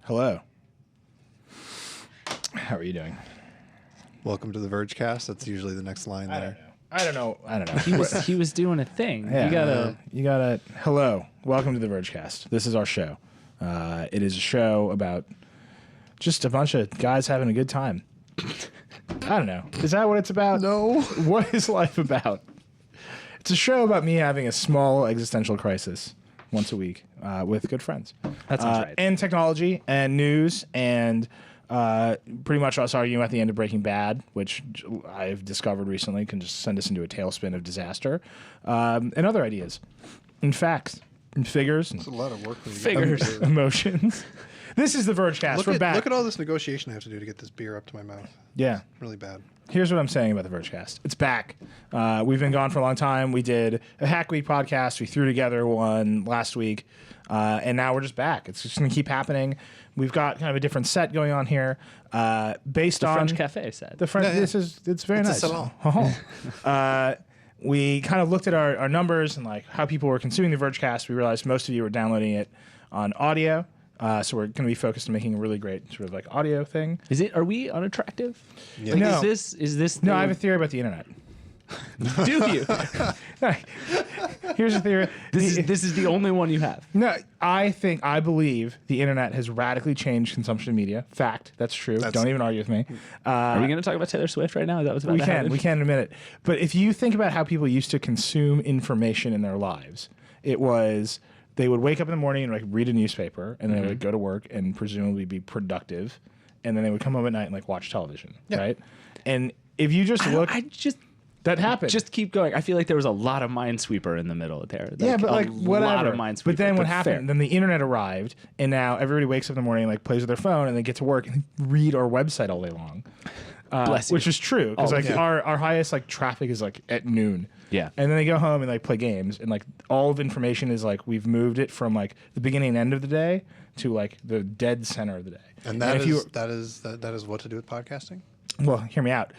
Hello. How are you doing? Welcome to the Vergecast. That's usually the next line there. I don't know. He was doing a thing. Yeah, you gotta. Hello. Welcome to the Vergecast. This is our show. It is a show about just a bunch of guys having a good time. I don't know. Is that what it's about? No. What is life about? It's a show about me having a small existential crisis once a week with good friends. That sounds right. And technology and news and pretty much us arguing at the end of Breaking Bad, which I've discovered recently can just send us into a tailspin of disaster, and other ideas, and facts, and figures, and It's a lot of work for you. figures, emotions. This is the Vergecast. We're back. Look at all this negotiation I have to do to get this beer up to my mouth. Yeah. Really bad. Here's what I'm saying about the Vergecast. It's back. We've been gone for a long time. We did a Hack Week podcast. We threw together one last week. And now we're just back. It's just going to keep happening. We've got kind of a different set going on here. Based on French Cafe set. the French. Yeah, yeah. It's very It's a nice. salon. We kind of looked at our numbers and like how people were consuming the Vergecast. We realized most of you were downloading it on audio. So we're going to be focused on making a really great sort of like audio thing. Are we unattractive? Yeah. Like, No. Is this No, I have a theory about the internet. do you? Here's a theory. This is the only one you have. No, I believe the internet has radically changed consumption of media. Fact, that's true. Don't even argue with me. Are we going to talk about Taylor Swift right now? Is that what's about to happen? We can in a minute. But if you think about how people used to consume information in their lives, it was they would wake up in the morning and like read a newspaper, and then they would go to work and presumably be productive, and then they would come home at night and like watch television, right? And if you just look, that happened. Just keep going. I feel like there was a lot of Minesweeper in the middle there. Yeah, but like whatever. A lot of Minesweeper. But then what happened? Fair. Then the internet arrived, and now everybody wakes up in the morning and like plays with their phone, and they get to work and read our website all day long. Bless you. Which is true because like yeah. our highest like traffic is like at noon. Yeah. And then they go home and like play games, and like all of information is like we've moved it from like the beginning and end of the day to like the dead center of the day. And that if is what to do with podcasting? Well, hear me out.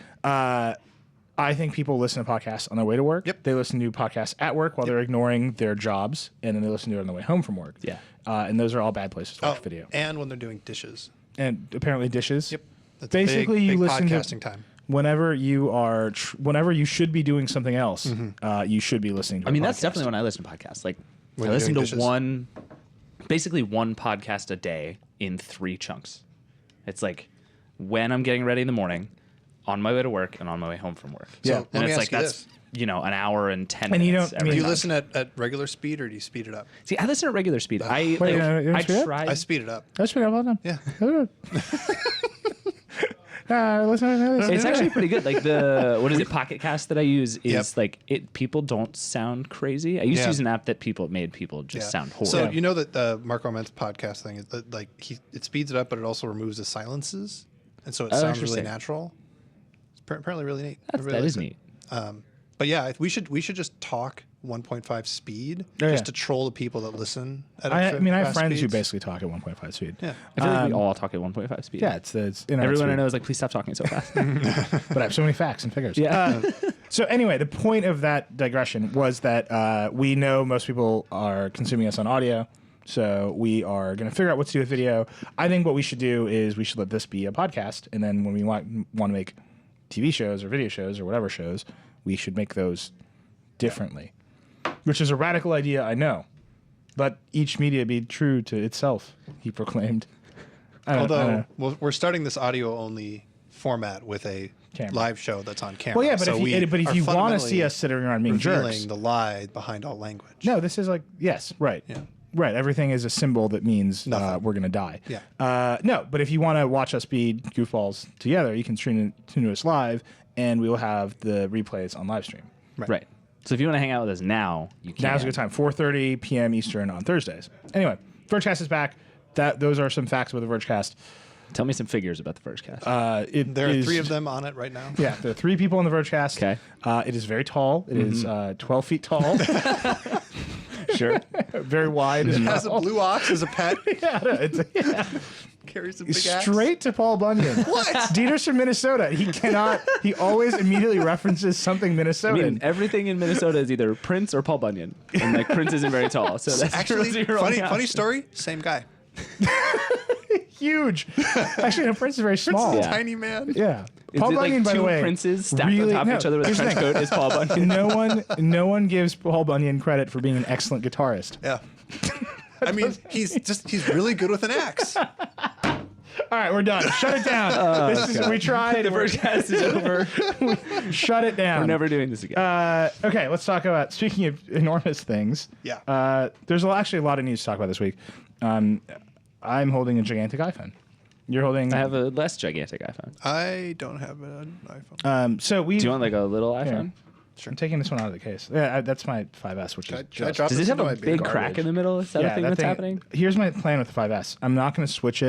I think people listen to podcasts on their way to work. Yep. They listen to podcasts at work while they're ignoring their jobs, and then they listen to it on the way home from work. Yeah. And those are all bad places to watch video. And when they're doing dishes. And apparently dishes. Yep. That's Basically, big you listen podcasting to time. whenever you are, whenever you should be doing something else. You should be listening to. I mean, a that's podcast. definitely when I listen to podcasts. Like, When I you're listen doing to dishes? basically one podcast a day in 3 chunks. It's like when I'm getting ready in the morning, on my way to work, and on my way home from work. Yeah. So And let me it's ask like you that's this. an hour and 10 And you minutes. don't- I every mean, Do you time. listen at regular speed or do you speed it up? See, I listen at regular speed. Wait, you don't speed up? tried. I speed it up. That's pretty well done. Yeah. Listen. It's actually pretty good. Like what is it, Pocket Cast that I use is Yep. like people don't sound crazy. I used to Yeah. use an app that made people just sound horrible. So you know that the Mark Roman's podcast thing is that like it speeds it up, but it also removes the silences, and so it sounds really interesting. natural. It's apparently really neat. I really that liked is it. neat. But yeah, we should just talk 1.5 speed Oh, just yeah. to troll the people that listen. At I extra mean, I have fast friends who speeds. basically talk at 1.5 speed. Yeah. I feel like we all talk at 1.5 speed. Yeah, it's internet Everyone I speed. know is like, please stop talking so fast. But I have so many facts and figures. Yeah. So anyway, the point of that digression was that we know most people are consuming us on audio, so we are going to figure out what to do with video. I think what we should do is we should let this be a podcast, and then when we want to make TV shows or video shows or whatever shows, we should make those differently, which is a radical idea, I know. Let each media be true to itself, he proclaimed. I don't Although know. we're starting this audio only format with a Camera. live show that's on camera. Well, yeah, but So we if are you want to fundamentally see us sitting around being revealing jerks, the lie behind all language. no, this is like yes, right, Yeah. right. Everything is a symbol that means Nothing. we're gonna die. Yeah. No, but if you want to watch us be goofballs together, you can tune to us live, and we will have the replays on live stream. Right. So if you want to hang out with us now, you can. Now's a good time. 4:30 p.m. Eastern on Thursdays. Anyway, Vergecast is back. Those are some facts about the Vergecast. Tell me some figures about the Vergecast. There are 3 of them on it right now. Yeah, there are 3 people on the Vergecast. Okay. It is very tall. It is 12 feet tall. Sure. Very wide. It has a blue ox as a pet. yeah. Carries a big axe. Straight to Paul Bunyan. What? Dieter's from Minnesota. He always immediately references something I Minnesotan. mean, everything in Minnesota is either Prince or Paul Bunyan, and like Prince isn't very tall, so that's Actually, your only funny option. story. Same guy. huge. Actually, no, Prince is very small. Prince is Yeah. a tiny man. Yeah. Is Paul it Bunyan, like by two the way, princes stacked really- on top of each other with a here's the trench thing. coat is Paul Bunyan? No one gives Paul Bunyan credit for being an excellent guitarist. Yeah. I mean, he's really good with an axe. All right, we're done. Shut it down. We tried. The Vergecast is over. Shut it down. We're never doing this again. Okay, let's talk about, speaking of enormous things. Yeah. There's actually a lot of news to talk about this week. I'm holding a gigantic iPhone. You're holding. I have a less gigantic iPhone. I don't have an iPhone. So we. Do you want like a little iPhone? Sure. I'm taking this one out of the case. Yeah, that's my 5S, which is Should I just. drop Does this it have into a my big garbage? crack in the middle? Is that a thing that that's happening? Here's my plan with the 5S. I'm not going to switch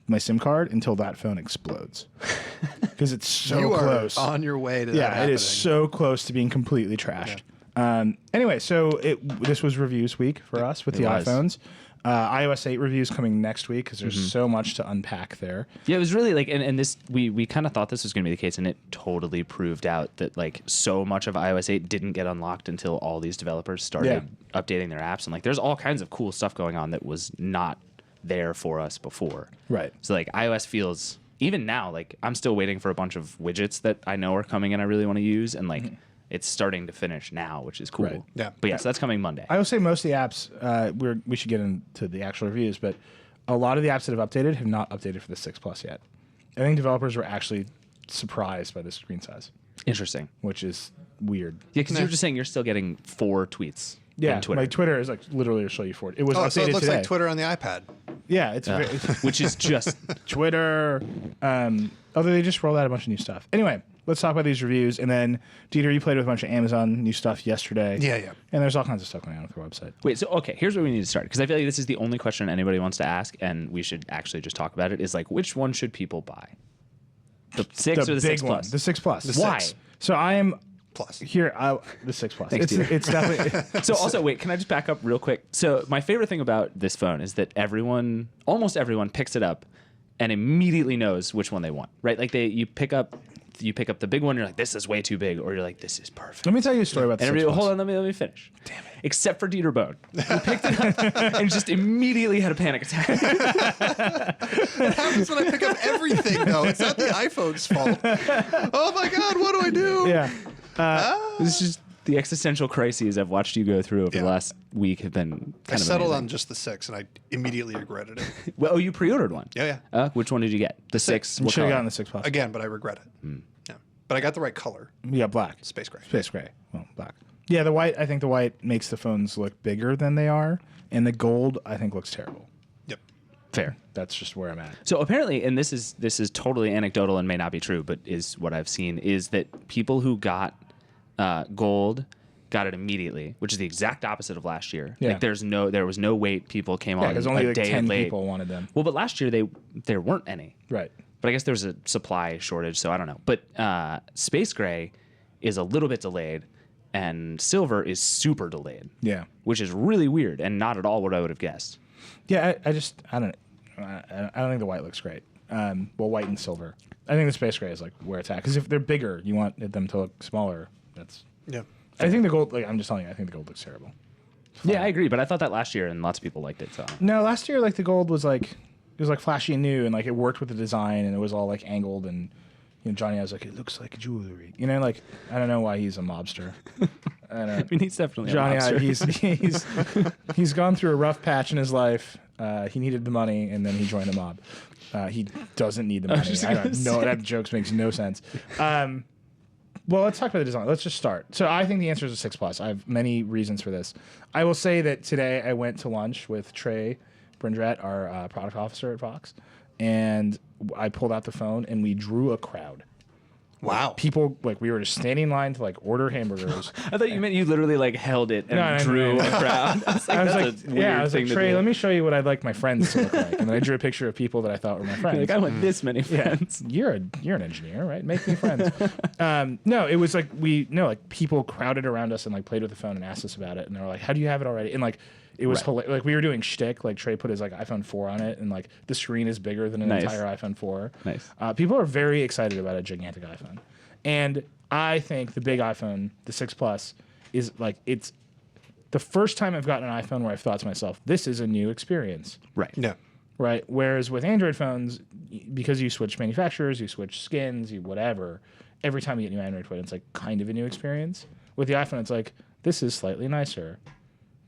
my SIM card until that phone explodes, because it's so You close. are on your way to that Yeah, happening. it is so close to being completely trashed. Anyway, so this was reviews week for us with the was. iPhones. iOS 8 reviews coming next week because there's so much to unpack there. Yeah, it was really like, and this we kind of thought this was going to be the case, and it totally proved out that like so much of iOS 8 didn't get unlocked until all these developers started updating their apps, and like there's all kinds of cool stuff going on that was not there for us before. Right. So like iOS feels, even now, like I'm still waiting for a bunch of widgets that I know are coming and I really want to use, and like it's starting to finish now, which is cool. Right. Yeah. But yeah, so that's coming Monday. I will say most of the apps, we should get into the actual reviews, but a lot of the apps that have updated have not updated for the 6 Plus yet. I think developers were actually surprised by the screen size, Interesting. which is weird. Yeah, because you were just saying you're still getting 4 tweets. Yeah, in Twitter, like Twitter is like literally to show you for it. It was Oh, updated so it looks today. like Twitter on the iPad. Yeah, it's which is just Twitter. Although they just rolled out a bunch of new stuff. Anyway, let's talk about these reviews. And then, Dieter, you played with a bunch of Amazon new stuff yesterday. Yeah. And there's all kinds of stuff going on with their website. Wait, so okay, here's where we need to start, because I feel like this is the only question anybody wants to ask, and we should actually just talk about it. Is like, which one should people buy? The 6 or the 6 big one, Plus? the 6 Plus. Why? 6 So I am Plus. here. The 6 Plus. Thanks, it's, Dieter. it's definitely. So also, wait, can I just back up real quick? So my favorite thing about this phone is that almost everyone picks it up and immediately knows which one they want, right? Like you pick up the big one, you're like, this is way too big, or you're like, this is perfect. Let me tell you a story about the And 6 everybody, Plus. hold on, let me finish. Damn it. Except for Dieter Bone, who picked it up and just immediately had a panic attack. What happens when I pick up everything, though? It's not the iPhone's fault. Oh my God, what do I do? Yeah. This is just the existential crises I've watched you go through over the last week have been kind I of settled amazing. on just the 6, and I immediately regretted it. Well, you pre-ordered one. Yeah. Which one did you get? The 6. You What should have color? gotten the 6 Plus. Again, but I regret it. Yeah. But I got the right color. Yeah, black. Space gray. Space gray. Well, black. Yeah, the white. I think the white makes the phones look bigger than they are, and the gold I think looks terrible. Yep. Fair. That's just where I'm at. So apparently, and this is totally anecdotal and may not be true, but is what I've seen, is that people who got gold got it immediately, which is the exact opposite of last year. Yeah. Like there was no wait. People came Yeah, on because only a like day 10 late. people wanted them. Well, but last year there weren't any. Right. But I guess there was a supply shortage, so I don't know. But Space Gray is a little bit delayed, and Silver is super delayed. Yeah. Which is really weird and not at all what I would have guessed. Yeah, I don't think the white looks great. Well, white and silver. I think the space gray is like where it's at. Because if they're bigger, you want them to look smaller. Yeah. I think the gold. Like I'm just telling you, I think the gold looks terrible. Yeah, I agree. But I thought that last year, and lots of people liked it. So No, last year like the gold was like it was like flashy and new, and like it worked with the design, and it was all like angled, and you know Johnny was like it looks like jewelry. You know, like I don't know why he's a mobster. I don't know. I mean, he's definitely Johnny, a mobster. he's gone through a rough patch in his life. He needed the money, and then he joined the mob. He doesn't need the money. just I gonna don't know. That joke makes no sense. Well, let's talk about the design. Let's just start. So I think the answer is a 6 Plus. I have many reasons for this. I will say that today I went to lunch with Trey Brindrett, our product officer at Fox, and I pulled out the phone and we drew a crowd. Wow. People, like, we were just standing in line to, like, order hamburgers. I thought you meant you literally like held it and drew a crowd. I was like, I was that's like, a weird I was thing like, to Trey, do. let me show you what I'd like my friends to look like. And then I drew a picture of people that I thought were my friends. Like, I want this many friends. You're an engineer, right? Make me friends. No, it was like like people crowded around us and like played with the phone and asked us about it, and they were like, "How do you have it already?" And like it was like we were doing shtick. Like Trey put his like iPhone 4 on it, and like the screen is bigger than an Nice. entire iPhone 4. Nice. People are very excited about a gigantic iPhone, and I think the big iPhone, the 6 Plus, is like it's the first time I've gotten an iPhone where I've thought to myself, "This is a new experience." Right. Yeah. right? Whereas with Android phones, because you switch manufacturers, you switch skins, you whatever, every time you get a new Android phone, it's like kind of a new experience. With the iPhone, it's like, this is slightly nicer.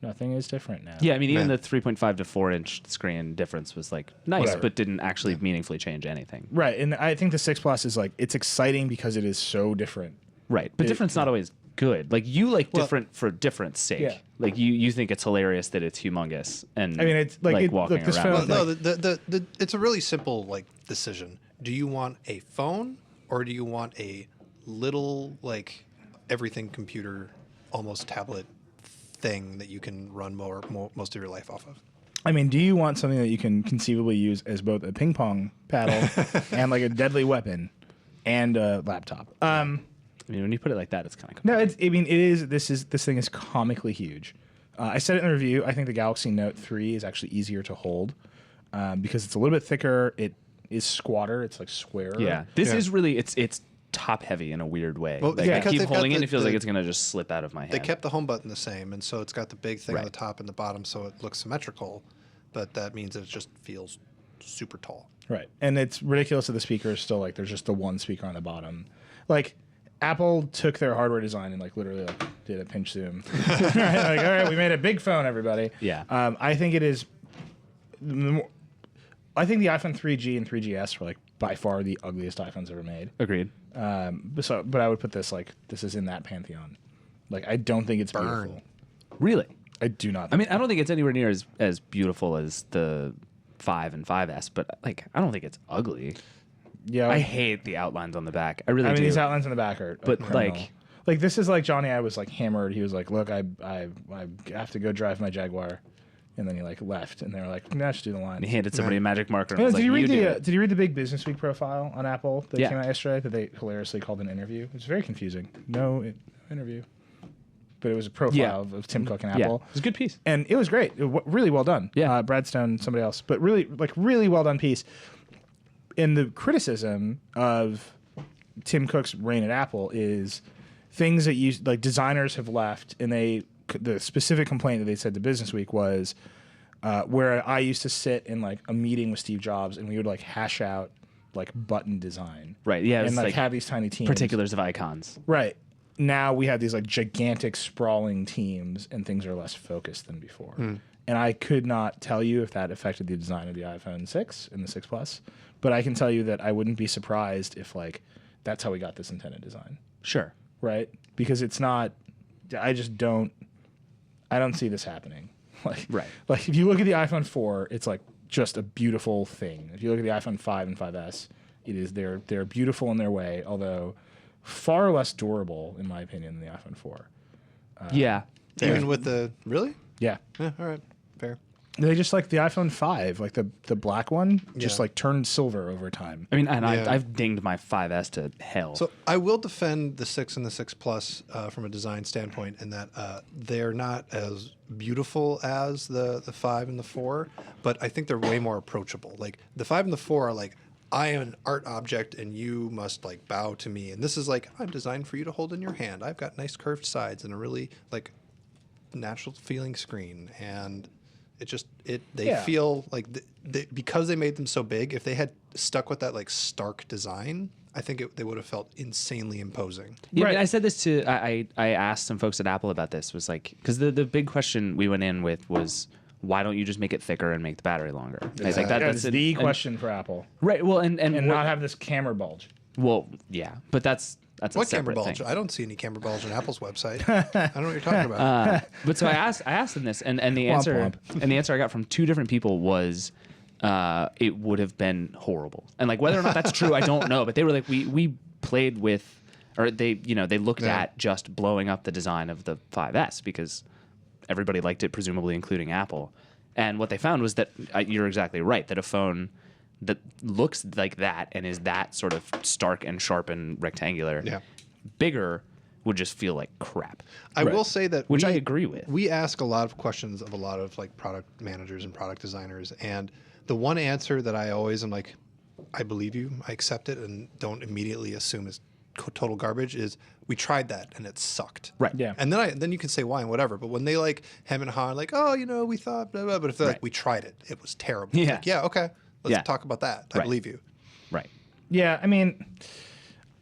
Nothing is different now. Yeah, I mean, even Man. the 3.5 to 4-inch screen difference was like nice, Whatever. but didn't actually meaningfully change anything. Right, and I think the 6 Plus is like, it's exciting because it is so different. Right, but different's not always good. Like you like different for different's sake. Yeah. Like you think it's hilarious that it's humongous, and I mean, it's like, walking look, this around. phone, with No, it. it's a really simple like decision. Do you want a phone or do you want a little like everything computer, almost tablet thing that you can run most of your life off of? I mean, do you want something that you can conceivably use as both a ping pong paddle and like a deadly weapon and a laptop? I mean, when you put it like that, it's kind of No, it's. I mean, it is. This thing is comically huge. I said it in the review. I think the Galaxy Note 3 is actually easier to hold because it's a little bit thicker. It is squatter. It's like squarer. Yeah, this is really it's top heavy in a weird way. Well, Like, yeah, I because keep they've got holding it, the- and it feels the- like it's gonna just slip out of my hand. They kept the home button the same, and so it's got the big thing on the Right. top and the bottom, so it looks symmetrical. But that means it just feels super tall. Right. And it's ridiculous that the speaker is still like there's just the one speaker on the bottom. Like Apple took their hardware design and like literally like did a pinch zoom. Right? Like, all right, we made a big phone, everybody. Yeah. I think it is. I think the iPhone 3G and 3GS were like by far the ugliest iPhones ever made. Agreed. But I would put this like this is in that pantheon. Like I don't think it's beautiful. Really? I do not. I mean, I don't think it's anywhere near as beautiful as the 5 and 5S, but like I don't think it's ugly. yeah, I hate the outlines on the back. I really I mean, do. these outlines on the back are But, criminal. like this is like Johnny. I was like hammered. He was like, "Look, I have to go drive my Jaguar," and then he like left, and they were like, "Nah, just do the line." he handed somebody a magic marker. And Yeah, was did like, you read do the it." Did you read the big Business Week profile on Apple that Yeah. came out yesterday that they hilariously called an interview? It was very confusing. No interview, but it was a profile Yeah. of Tim Cook and Yeah, Apple. it was a good piece. And it was great. Really well done. Yeah. Brad Stone, somebody else, but really well done piece. And the criticism of Tim Cook's reign at Apple is things that like designers have left, and the specific complaint that they said to Business Week was where I used to sit in like a meeting with Steve Jobs, and we would like hash out like button design, Right. Yeah. and It's like, like have these tiny teams. particulars of icons. Right. Now we have these like gigantic sprawling teams and things are less focused than before. And I could not tell you if that affected the design of the iPhone 6 and the 6 Plus, but I can tell you that I wouldn't be surprised if like that's how we got this intended design. Sure. Right? Because it's not I don't see this happening. Like Right. Like if you look at the iPhone 4, it's like just a beautiful thing. If you look at the iPhone 5 and 5S, it is they're beautiful in their way, although far less durable, in my opinion, than the iPhone 4. Yeah. Even with the really? Yeah. Yeah, all right, fair. They just like the iPhone 5, like the black one, just Yeah. like turned silver over time. I mean, and Yeah. I've dinged my 5S to hell. So I will defend the 6 and the 6 Plus from a design standpoint in that they're not as beautiful as the 5 and the 4, but I think they're way more approachable. Like the 5 and the 4 are like, I am an art object and you must like bow to me. And this is like, I'm designed for you to hold in your hand. I've got nice curved sides and a really like natural feeling screen. And they Yeah. feel like because they made them so big, if they had stuck with that like stark design, I think they would have felt insanely imposing. Yeah, Right. I said this to I asked some folks at Apple about this. Was like because the big question we went in with was why don't you just make it thicker and make the battery longer? I was like That's that's the question for Apple, right. Well, and not have this camera bulge. well, yeah, but that's a What camera separate bulge? thing. I don't see any camera bulge on Apple's website. I don't know what you're talking about. But so I asked them this, and the Womp answer womp. and the answer I got from two different people was it would have been horrible. And like whether or not that's true, I don't know. But they were like we played with, or they looked Yeah. at just blowing up the design of the 5S because everybody liked it, presumably including Apple. And what they found was that you're exactly right, that a phone that looks like that and is that sort of stark and sharp and rectangular, Yeah. bigger, would just feel like crap. I will say that Which I agree with. We ask a lot of questions of a lot of like product managers and product designers, and the one answer that I always am like, I believe you, I accept it, and don't immediately assume it's total garbage is we tried that and it sucked. Right. Yeah. And then you can say why and whatever. But when they like hem and haw, like, oh, we thought, blah, blah, but if they're like, we tried it was terrible. Yeah. Like, yeah, okay. Let's talk about that. I Right. believe you. Right. Yeah, I mean,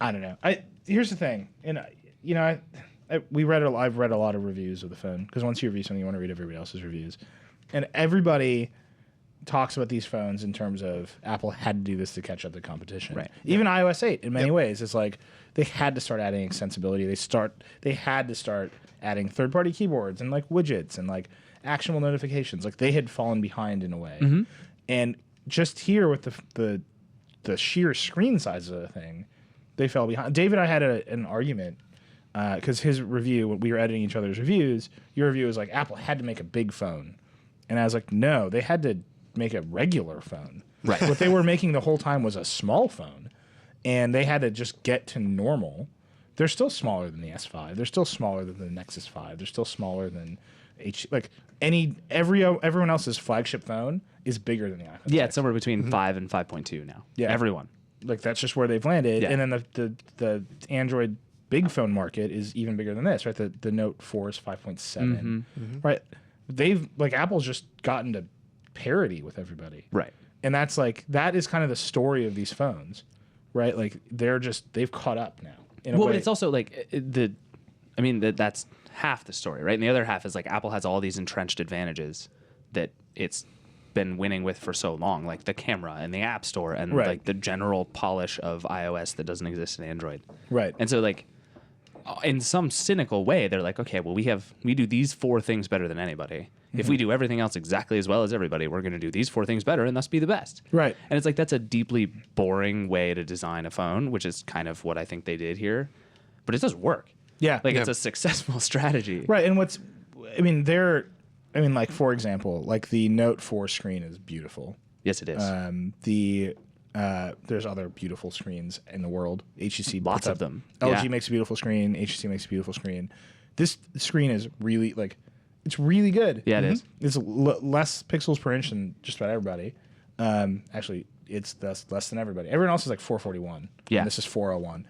I don't know. Here's the thing, and I've read a lot of reviews of the phone because once you review something, you want to read everybody else's reviews, and everybody talks about these phones in terms of Apple had to do this to catch up to competition. Right. Even iOS 8 in many ways, it's like they had to start adding extensibility. They had to start adding third-party keyboards and like widgets and like actionable notifications. Like they had fallen behind in a way, and just here with the sheer screen size of the thing, they fell behind. David and I had an argument because his review, when we were editing each other's reviews, your review was like, Apple had to make a big phone. And I was like, no, they had to make a regular phone. Right. What they were making the whole time was a small phone. And they had to just get to normal. They're still smaller than the S5. They're still smaller than the Nexus 5. They're still smaller than everyone else's flagship phone is bigger than the iPhone. Yeah, 6. it's somewhere between 5 and 5.2 now. Yeah. Everyone. Like that's just where they've landed. Yeah. And then the Android big phone market is even bigger than this, right? The Note 4 is 5.7, right? They've Apple's just gotten to parity with everybody, Right. and that is kind of the story of these phones, right? Like they've caught up now. But it's also like that's half the story, right? And the other half is like Apple has all these entrenched advantages that it's been winning with for so long, like the camera and the App Store and Right. like the general polish of iOS that doesn't exist in Android. Right. And so like in some cynical way, they're like, okay, well we do these 4 things better than anybody. If we do everything else exactly as well as everybody, we're going to do these 4 things better and thus be the best. Right. And it's like that's a deeply boring way to design a phone, which is kind of what I think they did here. But it does work. Yeah. Like Yeah. it's a successful strategy. Right. And like for example, like the Note 4 screen is beautiful. Yes, it is. There's other beautiful screens in the world. HTC Lots puts of up- them. LG Yeah. makes a beautiful screen. HTC makes a beautiful screen. This screen is really it's really good. Yeah, it is. It's less pixels per inch than just about everybody. Actually, it's less than everybody. Everyone else is like 441. Yeah. And this is 401.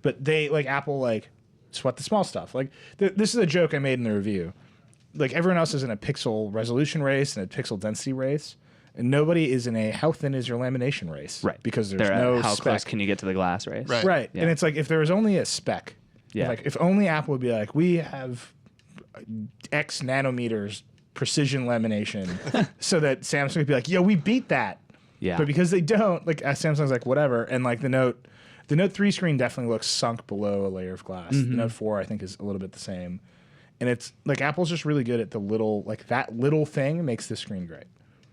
But they Apple sweat the small stuff. Like this is a joke I made in the review. Like everyone else is in a pixel resolution race and a pixel density race. And nobody is in a how thin is your lamination race. Right. Because there's They're no how spec. close can you get to the glass race? Right. Right. Yeah. And it's like if there was only a spec. Yeah. If only Apple would be like, we have X nanometers precision lamination so that Samsung would be like, yo, we beat that. Yeah. But because they don't, Samsung's like, whatever. And the Note 3 screen definitely looks sunk below a layer of glass. The Note 4, I think, is a little bit the same. And it's Apple's just really good at the little, that little thing makes the screen great.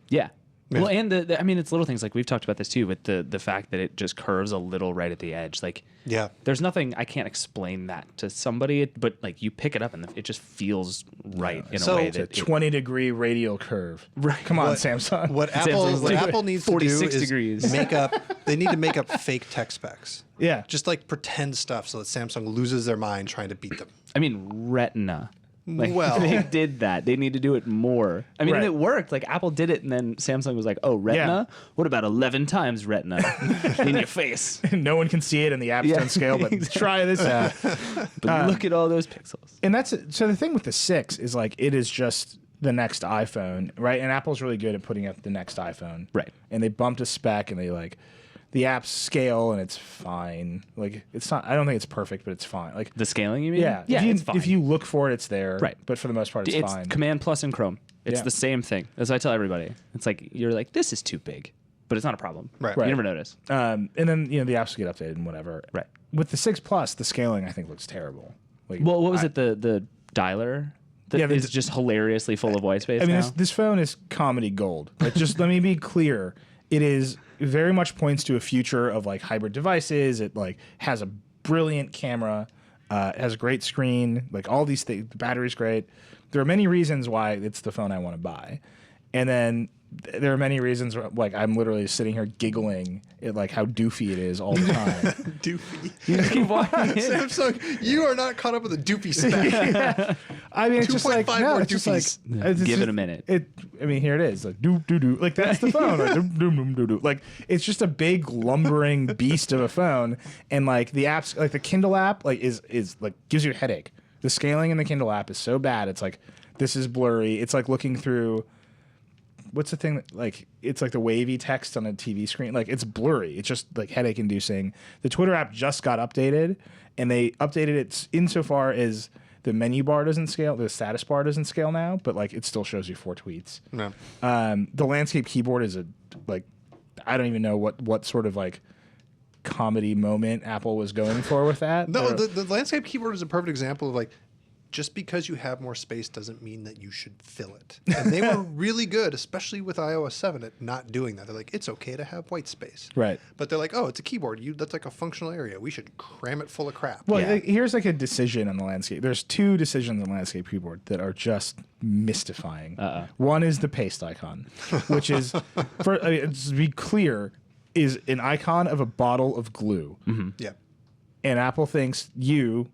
Yeah. Well, and it's little things like we've talked about this too, with the fact that it just curves a little right at the edge. Like, Yeah. there's nothing I can't explain that to somebody, but you pick it up and it just feels right in So- a way It's a that 20-degree radial curve. Right. Come on, What- Samsung. What Samsung's doing Apple needs to do 46 is degrees. they need to make up fake tech specs. Yeah. Just pretend stuff so that Samsung loses their mind trying to beat them. I mean, Retina. Well- they did that. They need to do it more. I mean, Right. and it worked. Apple did it, and then Samsung was like, "Oh, Retina? What about 11 times Retina in your face?" No one can see it in the App Store scale, but try this out. But look at all those pixels. And that's it. So the thing with the 6 is it is just the next iPhone, right? And Apple's really good at putting out the next iPhone, Right. And they bumped a spec, and they the apps scale, and it's fine. It's not. I don't think it's perfect, but it's fine. The scaling, you mean? Yeah, yeah, if it's fine. you look for it, it's there, Right. But for the most part, it's fine. Command plus in Chrome. It's Yeah. the same thing. That's what I tell everybody. It's you're like, this is too big, but it's not a problem. Right. You Right. never notice. And then the apps get updated and whatever. Right. With the 6 Plus, the scaling I think looks terrible. Well, what was it? The dialer that Yeah, is just hilariously full of white space I mean, now? this phone is comedy gold. Just let me be clear. It is very much points to a future of hybrid devices. It has a brilliant camera, it has a great screen, all these things. The battery's great. There are many reasons why it's the phone I want to buy, and then there are many reasons I'm literally sitting here giggling at how doofy it is all the time. Doofy. You just keep walking in. Samsung, you are not caught up with the doofy spec. I mean, it's just like 2.5 no, or it's just like it's Give just, it a minute. I mean, here it is. Like doo doo doo. Like that's the phone. Like, doo, doo, doo, doo. Like it's just a big lumbering beast of a phone, and like the apps, like the Kindle app, like is like gives you a headache. The scaling in the Kindle app is so bad. It's like this is blurry. It's like looking through. What's the thing that, like, it's like the wavy text on a TV screen. Like, it's blurry. It's just, like, headache-inducing. The Twitter app just got updated, and they updated it insofar as the menu bar doesn't scale, the status bar doesn't scale now, but, like, it still shows you 4 tweets. No. The landscape keyboard is I don't even know what sort of, like, comedy moment Apple was going for with that. No, the landscape keyboard is a perfect example of, like, just because you have more space doesn't mean that you should fill it. And they were really good, especially with iOS 7, at not doing that. They're like, it's okay to have white space. Right. But they're like, oh, it's a keyboard. That's like a functional area. We should cram it full of crap. Well, Yeah. like, here's like a decision on the landscape. There's 2 decisions on the landscape keyboard that are just mystifying. One is the paste icon, which is, to be clear, is an icon of a bottle of glue. Yeah. And Apple thinks you,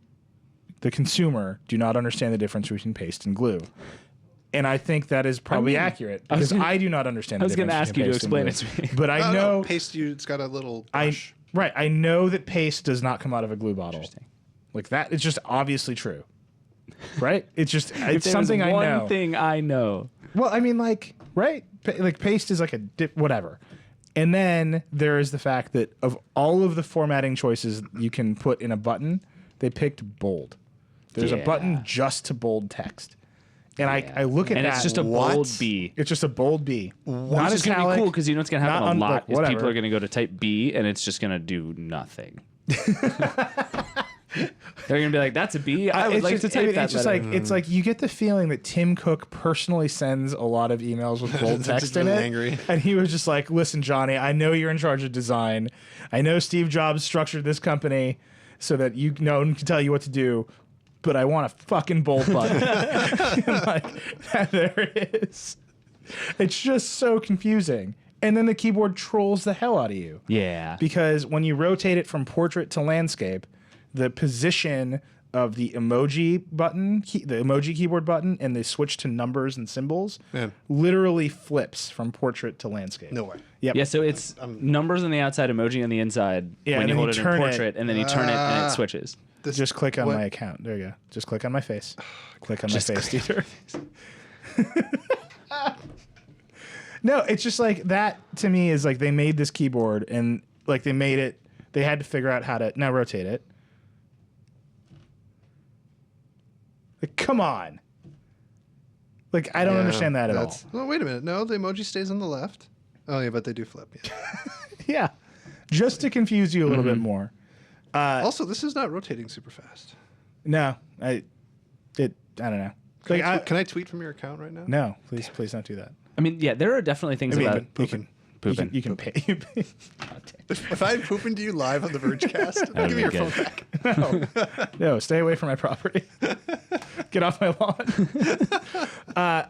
the consumer, do not understand the difference between paste and glue. And I think that is probably accurate because I do not understand the difference. I was going to ask you to between explain paste and it to me. glue. But I know paste. It's got a little brush. I know that paste does not come out of a glue bottle. Like that, it's just obviously true, right? It's just it's something I know. One thing I know. Well, I mean, like, right? Like paste is like a whatever. And then there is the fact that of all of the formatting choices you can put in a button, they picked bold. There's a button just to bold text. And I look at and that. it's just a bold B. It's just a bold B. Not as gonna be cool because you know what's gonna happen a lot is whatever. people are gonna go to type B and it's just gonna do nothing. They're gonna be like, "That's a B. I would like to type that." It's just letter." like it's like you get the feeling that Tim Cook personally sends a lot of emails with bold text in really it, angry. and he was just like, "Listen, Johnny, I know you're in charge of design. I know Steve Jobs structured this company so that no one can tell you what to do." But I want a fucking bold button. And like, there it is. It's just so confusing. And then the keyboard trolls the hell out of you. yeah. Because when you rotate it from portrait to landscape, the position of the emoji button, the emoji keyboard button, and the switch to numbers and symbols literally flips from portrait to landscape. No way. Yep. Yeah, so it's numbers on the outside, emoji on the inside Yeah, when and you then hold you it in turn it. portrait, and then you turn it and it switches. Just click on my account. There you go. Just click on my face. Click on my face, Dieter. No, it's just like that to me is like they made this keyboard and like they had to figure out how to now rotate it. Like, come on. Like, I don't understand that at all. Well, wait a minute. No, the emoji stays on the left. Oh, yeah, but they do flip. Yeah. Yeah. Just to confuse you a little bit more. Also, this is not rotating super fast. No, I don't know. Can I tweet from your account right now? No, please don't do that. I mean, yeah, there are definitely things about pooping. pooping. You can pay. If I'm pooping to you live on the Vergecast, give me your good. phone back. No, stay away from my property. Get off my lawn.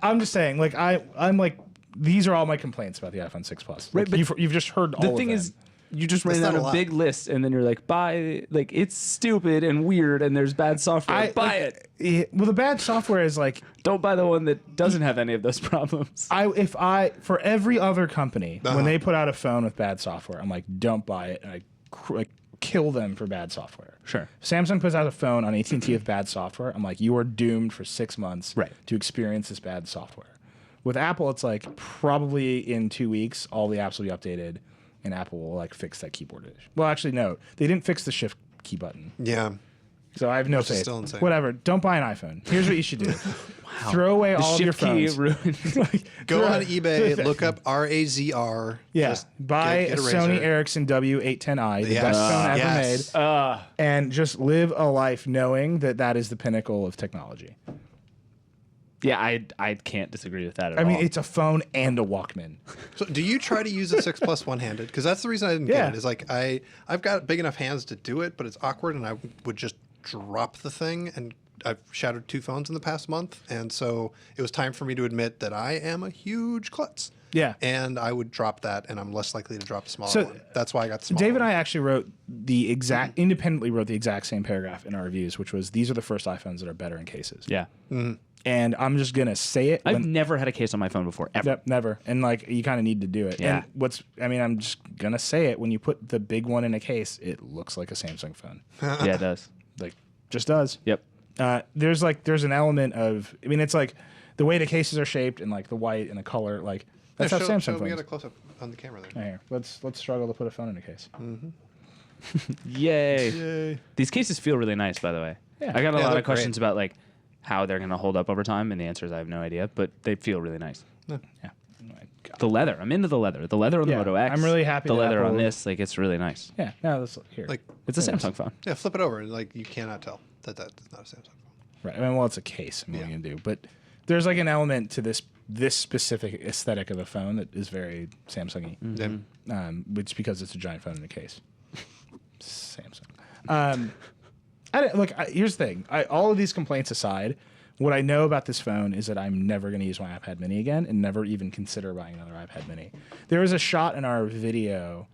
I'm just saying, like I'm like these are all my complaints about the iPhone 6 Plus. Like, Right, but you've just heard all The of thing them. is, you just ran That's down not a a lot. big list, and then you're like, buy, like, it's stupid and weird, and there's bad software. Buy it. Well, the bad software is like Don't buy the one that doesn't have any of those problems. for every other company when they put out a phone with bad software, I'm like, don't buy it, and I like kill them for bad software. Sure. Samsung puts out a phone on AT&T with bad software. I'm like, you are doomed for 6 months to experience this bad software. With Apple, it's like probably in 2 weeks, all the apps will be updated, and Apple will like fix that keyboard issue. Well, actually, no, they didn't fix the shift key button. Yeah. So I have no Which is faith. still insane. Whatever. Don't buy an iPhone. Here's what you should do. Throw away all of your Shift key phones. ruined. Go on eBay, look up RAZR. Yeah. Just Buy get a a Sony razor. Ericsson W810i, the Yes. best phone ever Yes. made, and just live a life knowing that that is the pinnacle of technology. Yeah, I can't disagree with that at I all. mean, it's a phone and a Walkman. So do you try to use the 6 Plus one-handed? Because that's the reason I didn't get Yeah. it. Is like I've got big enough hands to do it, but it's awkward, and I would just drop the thing and I've shattered 2 phones in the past month, and so it was time for me to admit that I am a huge klutz. Yeah. And I would drop that, and I'm less likely to drop the smaller So, one. That's why I got the smaller Dave and one. I actually independently wrote the exact same paragraph in our reviews, which was, these are the first iPhones that are better in cases. Yeah. And I'm just going to say it. I've never had a case on my phone before, ever. Yep, never. And like, you kind of need to do it. Yeah. And I'm just going to say it. When you put the big one in a case, it looks like a Samsung phone. Yeah, it does. Like, just does. Yep. There's an element of, it's like the way the cases are shaped and like the white and the color, like that's how Samsung phones. We got a close up on the camera there. Here, let's struggle to put a phone in a case. Yay. These cases feel really nice, by the way. Yeah. I got a lot they're of questions about like how they're going to hold up over time, and the answer is I have no idea, but they feel really nice. Yeah. Oh my God. The leather, I'm into the leather. The leather on the Yeah, Moto X. I'm really happy The that leather on Apple- this, like it's really nice. Yeah. No, that's here. Like, It's a Samsung phone. yeah, flip it over, and like you cannot tell that that's not a Samsung phone. Right. Well, it's a case. What are you gonna do? But there's like an element to this specific aesthetic of a phone that is very Samsung-y. Which because it's a giant phone in a case. Samsung. Here's the thing. All of these complaints aside, what I know about this phone is that I'm never going to use my iPad mini again and never even consider buying another iPad mini. There was a shot in our video,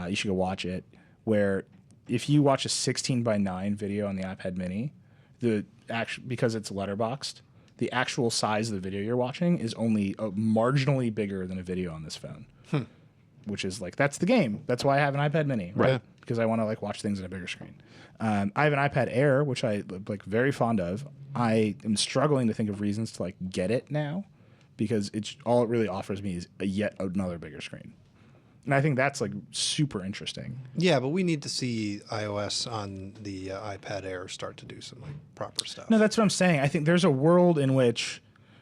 you should go watch it, where if you watch a 16:9 video on the iPad mini, because it's letterboxed, the actual size of the video you're watching is only marginally bigger than a video on this phone. Which is like, that's the game. That's why I have an iPad mini, right? Yeah. Because I want to like watch things on a bigger screen. I have an iPad Air, which I like very fond of. I am struggling to think of reasons to like get it now, because it's all it really offers me is yet another bigger screen. And I think that's like super interesting. Yeah, but we need to see iOS on the iPad Air start to do some like proper stuff. No, that's what I'm saying. I think there's a world in which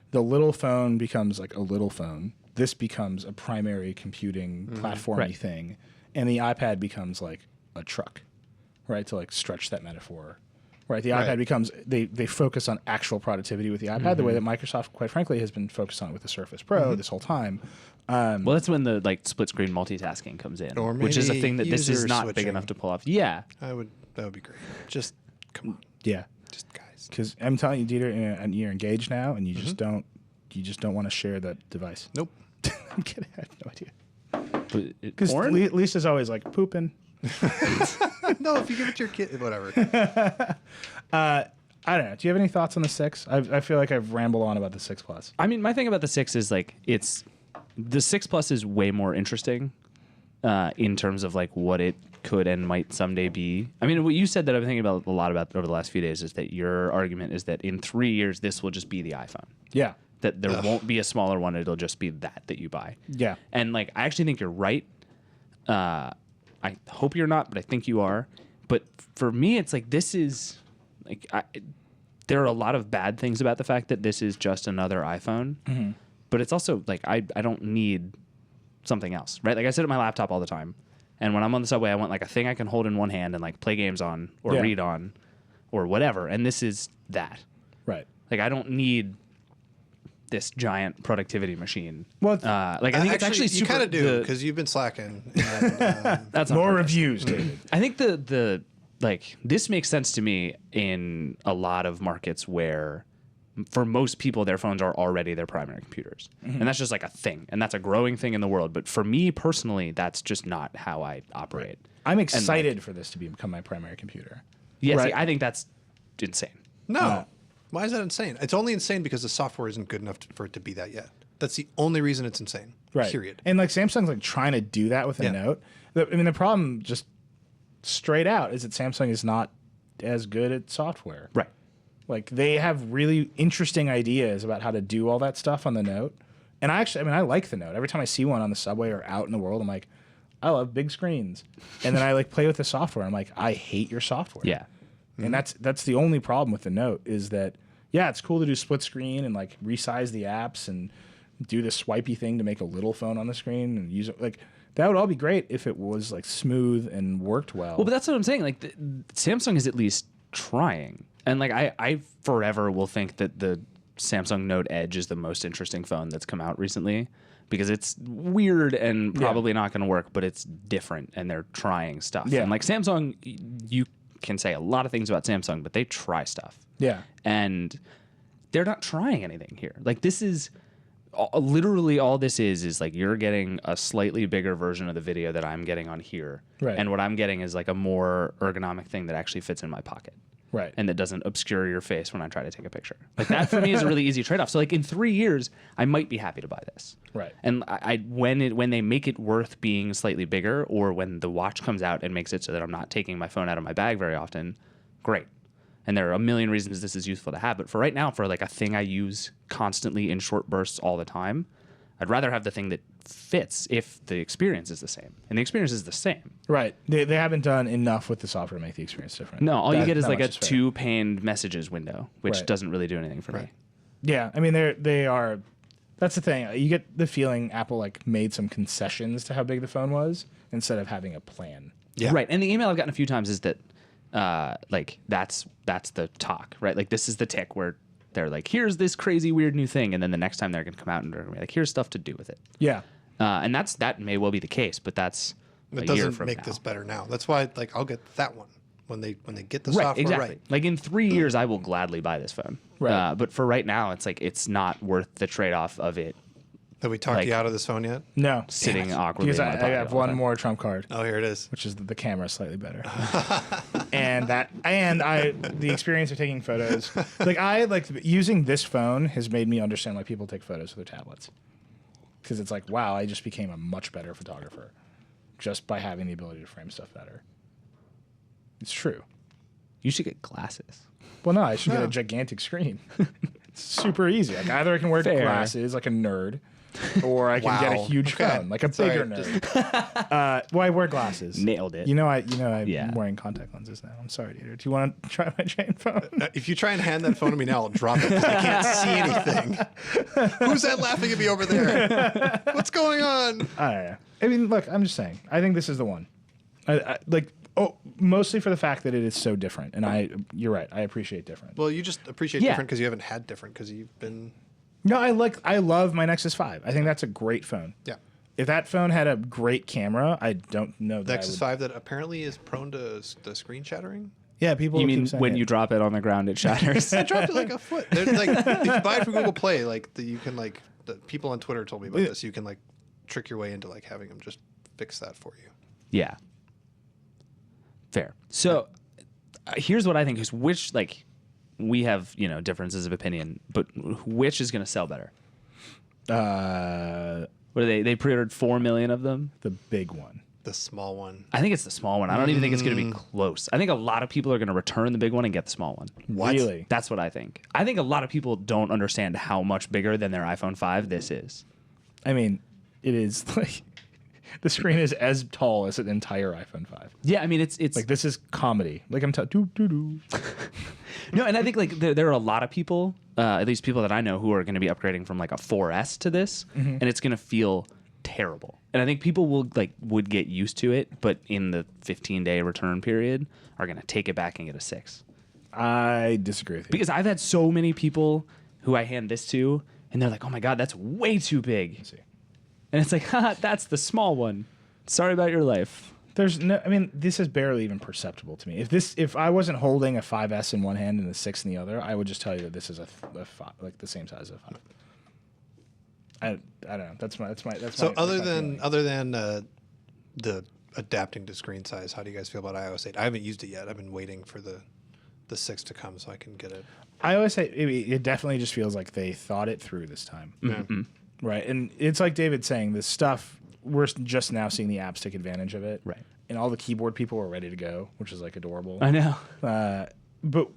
the little phone becomes like a little phone. This becomes a primary computing platformy thing, and the iPad becomes like a truck, right? To like stretch that metaphor, right? The iPad becomes they focus on actual productivity with the iPad, the way that Microsoft, quite frankly, has been focused on it with the Surface Pro this whole time. Well, that's when the like split screen multitasking comes in, Or which is a maybe thing that this is user not big switching. enough to pull off. Yeah. That would be great. Just come on, Yeah, just guys. because I'm telling you, Dieter, and you're engaged now, and you just don't want to share that device. Nope. I'm kidding. I have no idea. Because Porn? Lisa's always like pooping. No, if you give it to your kid, whatever. I don't know. Do you have any thoughts on the 6? I feel like I've rambled on about the 6 Plus. I mean, my thing about the 6 is like the 6 Plus is way more interesting in terms of like what it could and might someday be. I mean, what you said that I've been thinking about a lot about over the last few days is that your argument is that in 3 years this will just be the iPhone. Yeah. That there won't be a smaller one. It'll just be that you buy. Yeah. And like, I actually think you're right. I hope you're not, but I think you are. But for me, it's like, this is like, there are a lot of bad things about the fact that this is just another iPhone. But it's also like, I don't need something else, right? Like I sit at my laptop all the time. And when I'm on the subway, I want like a thing I can hold in one hand and like play games on or read on or whatever. And this is that. Right. Like, I don't need this giant productivity machine. Well, like I think it's actually you super. kind of do because you've been slacking. And, That's on more purpose. reviews, David. I think the like this makes sense to me in a lot of markets where, for most people, their phones are already their primary computers, and that's just like a thing, and that's a growing thing in the world. But for me personally, that's just not how I operate. I'm excited for this to become my primary computer. Yeah, Right. see, I think that's insane. no, why is that insane? It's only insane because the software isn't good enough for it to be that yet. That's the only reason it's insane. Right. Period. And like Samsung's like trying to do that with a Note. The problem, just straight out, is that Samsung is not as good at software. Right. Like they have really interesting ideas about how to do all that stuff on the Note. And I like the Note. Every time I see one on the subway or out in the world, I'm like, I love big screens. And then I like play with the software. I'm like, I hate your software. Yeah. And that's the only problem with the Note is that, yeah, it's cool to do split screen and like resize the apps and do the swipey thing to make a little phone on the screen and use it. Like that would all be great if it was like smooth and worked well. Well, but that's what I'm saying. Like Samsung is at least trying, and like I forever will think that the Samsung Note Edge is the most interesting phone that's come out recently because it's weird and probably not going to work, but it's different and they're trying stuff. Yeah. And like Samsung, you can say a lot of things about Samsung, but they try stuff. Yeah. And they're not trying anything here. Like, this is literally all this is like you're getting a slightly bigger version of the video that I'm getting on here. Right. And what I'm getting is like a more ergonomic thing that actually fits in my pocket. Right. And that doesn't obscure your face when I try to take a picture. Like, that for me is a really easy trade-off. So like in 3 years, I might be happy to buy this. Right. And when they make it worth being slightly bigger, or when the watch comes out and makes it so that I'm not taking my phone out of my bag very often, great. And there are a million reasons this is useful to have. But for right now, for like a thing I use constantly in short bursts all the time, I'd rather have the thing that fits if the experience is the same. And the experience is the same. Right. They haven't done enough with the software to make the experience different. No, all you get is like a fair. 2-paned messages window, which Right. doesn't really do anything for me. Yeah. I mean, they are. That's the thing. You get the feeling Apple like made some concessions to how big the phone was instead of having a plan. Yeah. Right. And the email I've gotten a few times is that like that's the talk, right? Like, this is the tick where they're like, here's this crazy weird new thing, and then the next time they're going to come out and they're going to be like, here's stuff to do with it. Yeah. And that may well be the case, but that's It a year doesn't from make now. this better now. That's why, like, I'll get that one when they get the Right, software exactly. right. Like, in 3 years, I will gladly buy this phone. Right. But for right now, it's like it's not worth the trade-off of it Have we talked Like- you out of this phone yet? No. sitting awkwardly Because in my I pocket have all the one time. more trump card, Oh, here it is. which is that the camera is slightly better. The experience of taking photos, using this phone has made me understand why people take photos with their tablets. Because it's like, wow, I just became a much better photographer just by having the ability to frame stuff better. It's true. You should get glasses. Well, no, I should get No. a gigantic screen. It's super easy. Like, either I can wear Fair. glasses like a nerd, or I can get a Wow. huge Okay. phone, like a Sorry, bigger nerd. Well, I wear glasses. Nailed it. I'm Yeah. wearing contact lenses now. I'm sorry, Dieter. Do you want to try my chain phone? If you try and hand that phone to me now, I'll drop it because I can't see anything. Who's that laughing at me over there? What's going on? I don't know. I mean, look, I'm just saying. I think this is the one. Mostly for the fact that it is so different. And you're right. I appreciate different. Well, you just appreciate Yeah. different because you haven't had different because you've been. No, I love my Nexus 5. I think that's a great phone. Yeah. If that phone had a great camera, I don't know that Nexus 5 that apparently is prone to the screen shattering. Yeah, people You keep mean saying when it. you drop it on the ground, it shatters? I dropped it like a foot. There's like, if you buy it from Google Play, like you can like the people on Twitter told me about this. You can like trick your way into like having them just fix that for you. Yeah. Fair. So here's what I think is we have, differences of opinion, but which is going to sell better? What are they? They pre-ordered 4 million of them. The big one. The small one. I think it's the small one. I don't even think it's going to be close. I think a lot of people are going to return the big one and get the small one. What? Really? That's what I think. I think a lot of people don't understand how much bigger than their iPhone 5 this is. I mean, it is like the screen is as tall as an entire iPhone 5. Yeah, I mean it's Like, this is comedy. Like, I'm doo. no, and I think like there are a lot of people, at least people that I know, who are going to be upgrading from like a 4S to this, and it's going to feel terrible. And I think people would get used to it, but in the 15-day return period, are going to take it back and get a 6. I disagree with you. Because I've had so many people who I hand this to, and they're like, "Oh my god, that's way too big," Let's see. and it's like, "Haha, that's the small one. Sorry about your life." This is barely even perceptible to me. If I wasn't holding a 5S in one hand and a 6 in the other, I would just tell you that this is a 5, like the same size as a 5. I don't know. That's my. So other my than feeling. the adapting to screen size, how do you guys feel about iOS 8? I haven't used it yet. I've been waiting for the 6 to come so I can get it. I always say it definitely just feels like they thought it through this time. Mm-hmm. Right. And it's like David saying, this stuff, we're just now seeing the apps take advantage of it. Right. And all the keyboard people are ready to go, which is like adorable. I know. But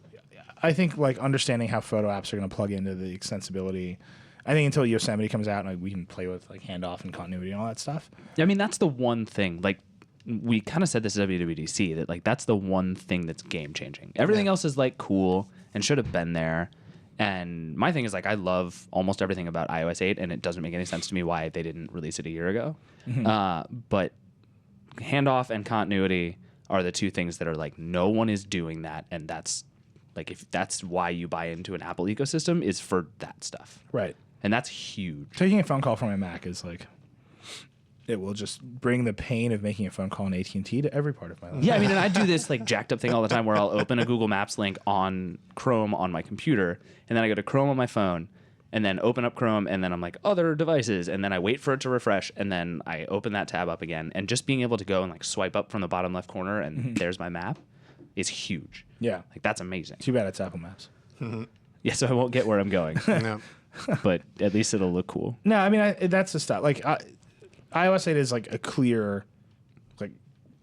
I think like understanding how photo apps are going to plug into the extensibility, I think until Yosemite comes out and we can play with like handoff and continuity and all that stuff. I mean, that's the one thing. Like, we kind of said this at WWDC that like that's the one thing that's game changing. Everything else is like cool and should have been there. And my thing is like I love almost everything about iOS 8, and it doesn't make any sense to me why they didn't release it a year ago. But handoff and continuity are the two things that are like no one is doing that, and that's like if that's why you buy into an Apple ecosystem is for that stuff. Right. And that's huge. Taking a phone call from my Mac is like, it will just bring the pain of making a phone call in AT&T to every part of my life. Yeah, I mean, and I do this like jacked up thing all the time where I'll open a Google Maps link on Chrome on my computer, and then I go to Chrome on my phone, and then open up Chrome, and then I'm like, other devices, and then I wait for it to refresh, and then I open that tab up again, and just being able to go and like swipe up from the bottom left corner, and there's my map, is huge. Yeah. Like that's amazing. Too bad it's Apple Maps. Yeah, so I won't get where I'm going, Yeah. but at least it'll look cool. No, I mean, that's the stuff. Like, iOS 8 is like a clear, like,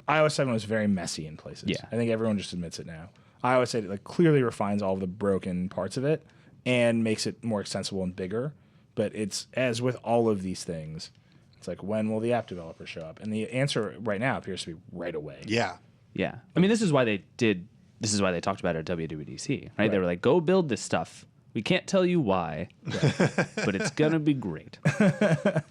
iOS 7 was very messy in places. Yeah. I think everyone just admits it now. iOS 8 like clearly refines all of the broken parts of it and makes it more extensible and bigger. But it's, as with all of these things, it's like, when will the app developer show up? And the answer right now appears to be right away. Yeah. Yeah. I mean, this is why they talked about it at WWDC, right? They were like, go build this stuff. We can't tell you why, but it's going to be great.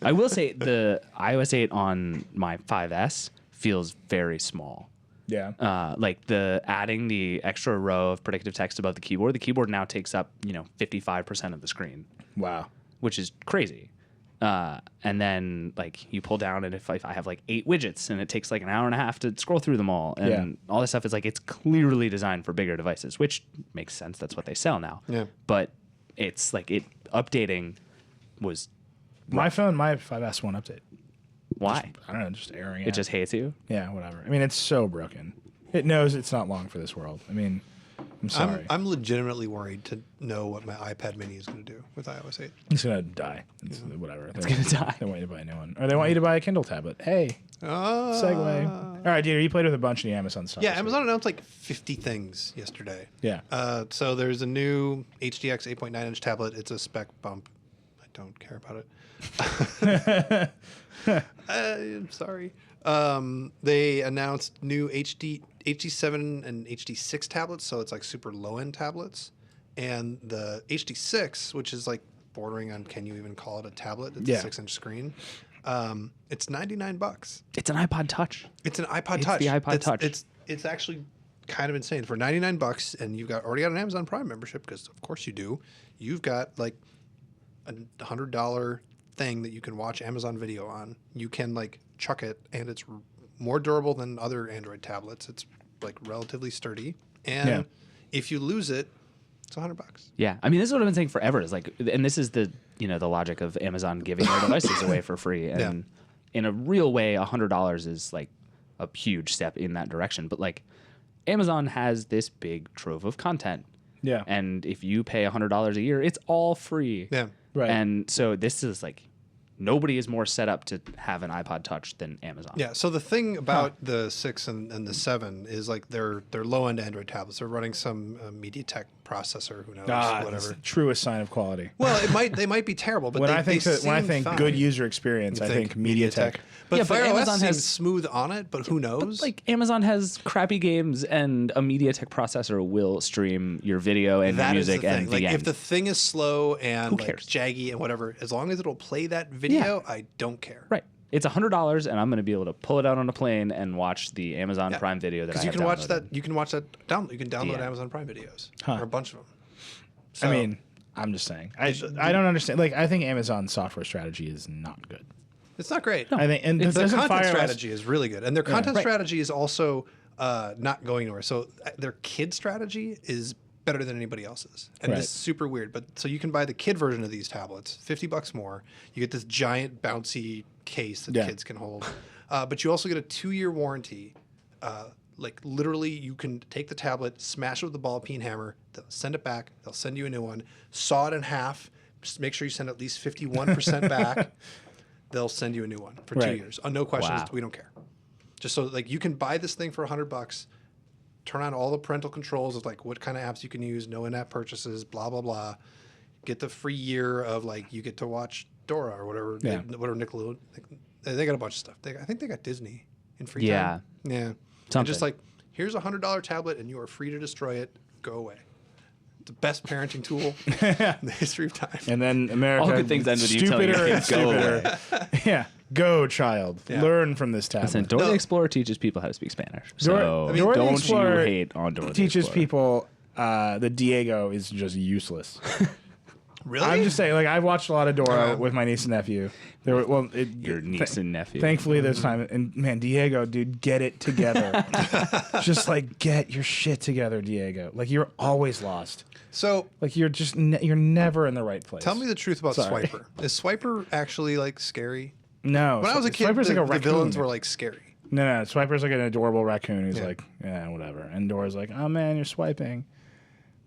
I will say the iOS 8 on my 5S feels very small. Yeah. Like adding the extra row of predictive text above the keyboard now takes up, 55% of the screen, Wow. which is crazy. And then like you pull down, and if I have like 8 widgets and it takes like an hour and a half to scroll through them all, and all this stuff is like, it's clearly designed for bigger devices, which makes sense. That's what they sell now. Yeah. But it's like updating was My 5S won't update. why? I don't know, just airing It just hates you. Yeah, whatever. I mean, it's so broken. It knows it's not long for this world. I mean, I'm sorry. I'm legitimately worried to know what my iPad mini is going to do with iOS 8. It's going to die. It's whatever. It's gonna die. They want you to buy a new one. Or they want you to buy a Kindle tablet. Hey, segue. All right, dude, you played with a bunch of the Amazon stuff. Yeah, this Amazon announced like 50 things yesterday. week. Yeah. So there's a new HDX 8.9-inch tablet. It's a spec bump. I don't care about it. I'm sorry. They announced new HD7 and HD6 tablets, so it's like super low-end tablets. And the HD6, which is like bordering on, can you even call it a tablet? It's a 6-inch screen. It's $99. It's an iPod Touch. It's an iPod It's Touch. the iPod Touch. It's actually kind of insane. For $99, and you've already got an Amazon Prime membership, because of course you do. You've got like a $100 thing that you can watch Amazon Video on. You can like chuck it, and it's more durable than other Android tablets. It's like relatively sturdy, and if you lose it, it's $100. Yeah, I mean, this is what I've been saying forever. Is like, and this is the the logic of Amazon giving their devices away for free, and in a real way, $100 is like a huge step in that direction. But like, Amazon has this big trove of content, and if you pay $100 a year, it's all free. Yeah, Right. And so this is like, nobody is more set up to have an iPod Touch than Amazon. Yeah. So the thing about the 6 and the 7 is like they're low-end Android tablets. They're running some MediaTek processor. Who knows? That's Whatever. the truest sign of quality. Well, they might be terrible, but When they, I think fine. good user experience, I think MediaTek. But Yeah, but Fire Amazon OS has- seems smooth on it, but who knows? But like, Amazon has crappy games, and a MediaTek processor will stream your video and that your is the music thing. and Like, VM. if the thing is slow and like cares? jaggy and whatever, as long as it'll play that video, I don't care. Right. It's $100, and I'm going to be able to pull it out on a plane and watch the Amazon Prime Video that I Because have you can watch downloaded. that. You can watch that down. You can download Yeah. Amazon Prime videos or a bunch of them. So, I mean, I'm just saying. I don't understand. Like, I think Amazon's software strategy is not good. it's not great. I think, and The doesn't content Fire OS strategy is really good, and their content Right. strategy is also not going anywhere. So their kid strategy is better than anybody else's, and Right. it's super weird. But so you can buy the kid version of these tablets, $50 more. You get this giant bouncy case that kids can hold, but you also get a 2-year warranty. Like literally, you can take the tablet, smash it with the ball peen hammer. They'll send it back. They'll send you a new one. Saw it in half. Just make sure you send at least 51% back. They'll send you a new one for 2 Right. years. No questions. Wow. We don't care. Just so like you can buy this thing for $100, turn on all the parental controls of like what kind of apps you can use, no in-app purchases, blah blah blah. Get the free year of like you get to watch Dora or whatever, whatever Nickelodeon. They got a bunch of stuff. I think they got Disney in free time. Yeah. And just like, here's a $100 tablet, and you are free to destroy it. Go away. It's the best parenting tool in the history of time. And then America. All good things end with you telling your stupider and kids, "Go away." stupider. Yeah. Go, child. Yeah. Learn from this tablet. Listen, Dora the Explorer teaches people how to speak Spanish. So Dora the don't Explorer you hate on Dora the teaches Explorer. people the Diego is just useless. Really? I'm just saying, like, I watched a lot of Dora Okay. with my niece and nephew. There were, Your niece and nephew. Thankfully, this time, and man, Diego, dude, get it together. Just like get your shit together, Diego. Like you're always lost. So Like you're just you're never in the right place. tell me the truth about Sorry. Swiper. Is Swiper actually like scary? No, When I was a kid, Swiper's the, like a the raccoon. villains were like scary. No, Swiper's like an adorable raccoon who's Yeah. like, yeah, whatever. And Dora's like, oh man, you're swiping.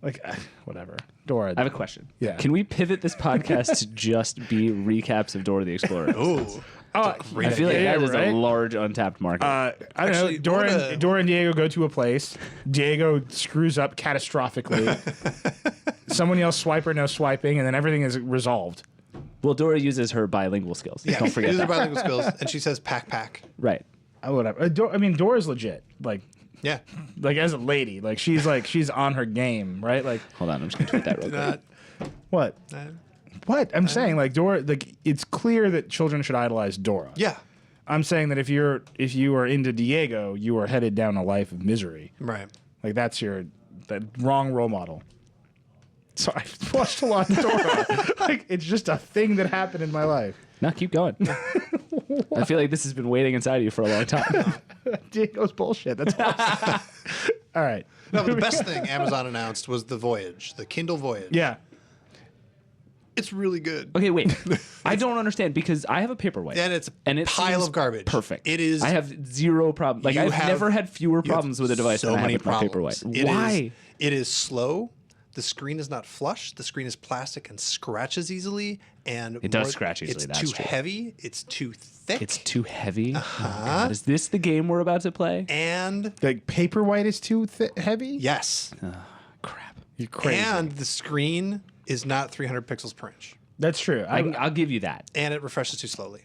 Like, whatever. Dora. I have a question. Yeah. Can we pivot this podcast to just be recaps of Dora the Explorer? Ooh. Oh, I feel like that is right? a large untapped market. I don't Actually, know. what Dora and Diego go to a place. Diego screws up catastrophically. Someone yells "Swiper, no swiping," and then everything is resolved. Well, Dora uses her bilingual skills. Yeah. Don't forget These are that. bilingual skills, and she says pack. Right. Whatever. I mean, Dora's legit. Yeah. Like as a lady, she's on her game, right? Like Hold on, I'm just gonna tweet that real quick. Not. what? What? I'm saying like Dora. Like it's clear that children should idolize Dora. Yeah. I'm saying that if you are into Diego, you are headed down a life of misery. Right. Like that's that wrong role model. So I've watched a lot of Dora. Like it's just a thing that happened in my life. No, keep going. I feel like this has been waiting inside of you for a long time. Diego's bullshit. That's awesome. All right. No, but the best thing Amazon announced was the Voyage, the Kindle Voyage. Yeah. It's really good. Okay, wait. I don't understand because I have a paperweight. And it's a it pile seems of garbage. Perfect. It is. I have zero problem. Like You I've have- never had fewer you have problems with a device so than I have many with my problems. paperweight. It Why? It is slow. The screen is not flush. The screen is plastic and scratches easily. And It does scratch easily, It's that's too true. heavy. It's too thick. It's too heavy. Oh my God. Is this the game we're about to play? and Like paperwhite is too heavy. yes, Crap. You're crazy. and the screen is not 300 pixels per inch, That's true. I'll give you that. and it refreshes too slowly,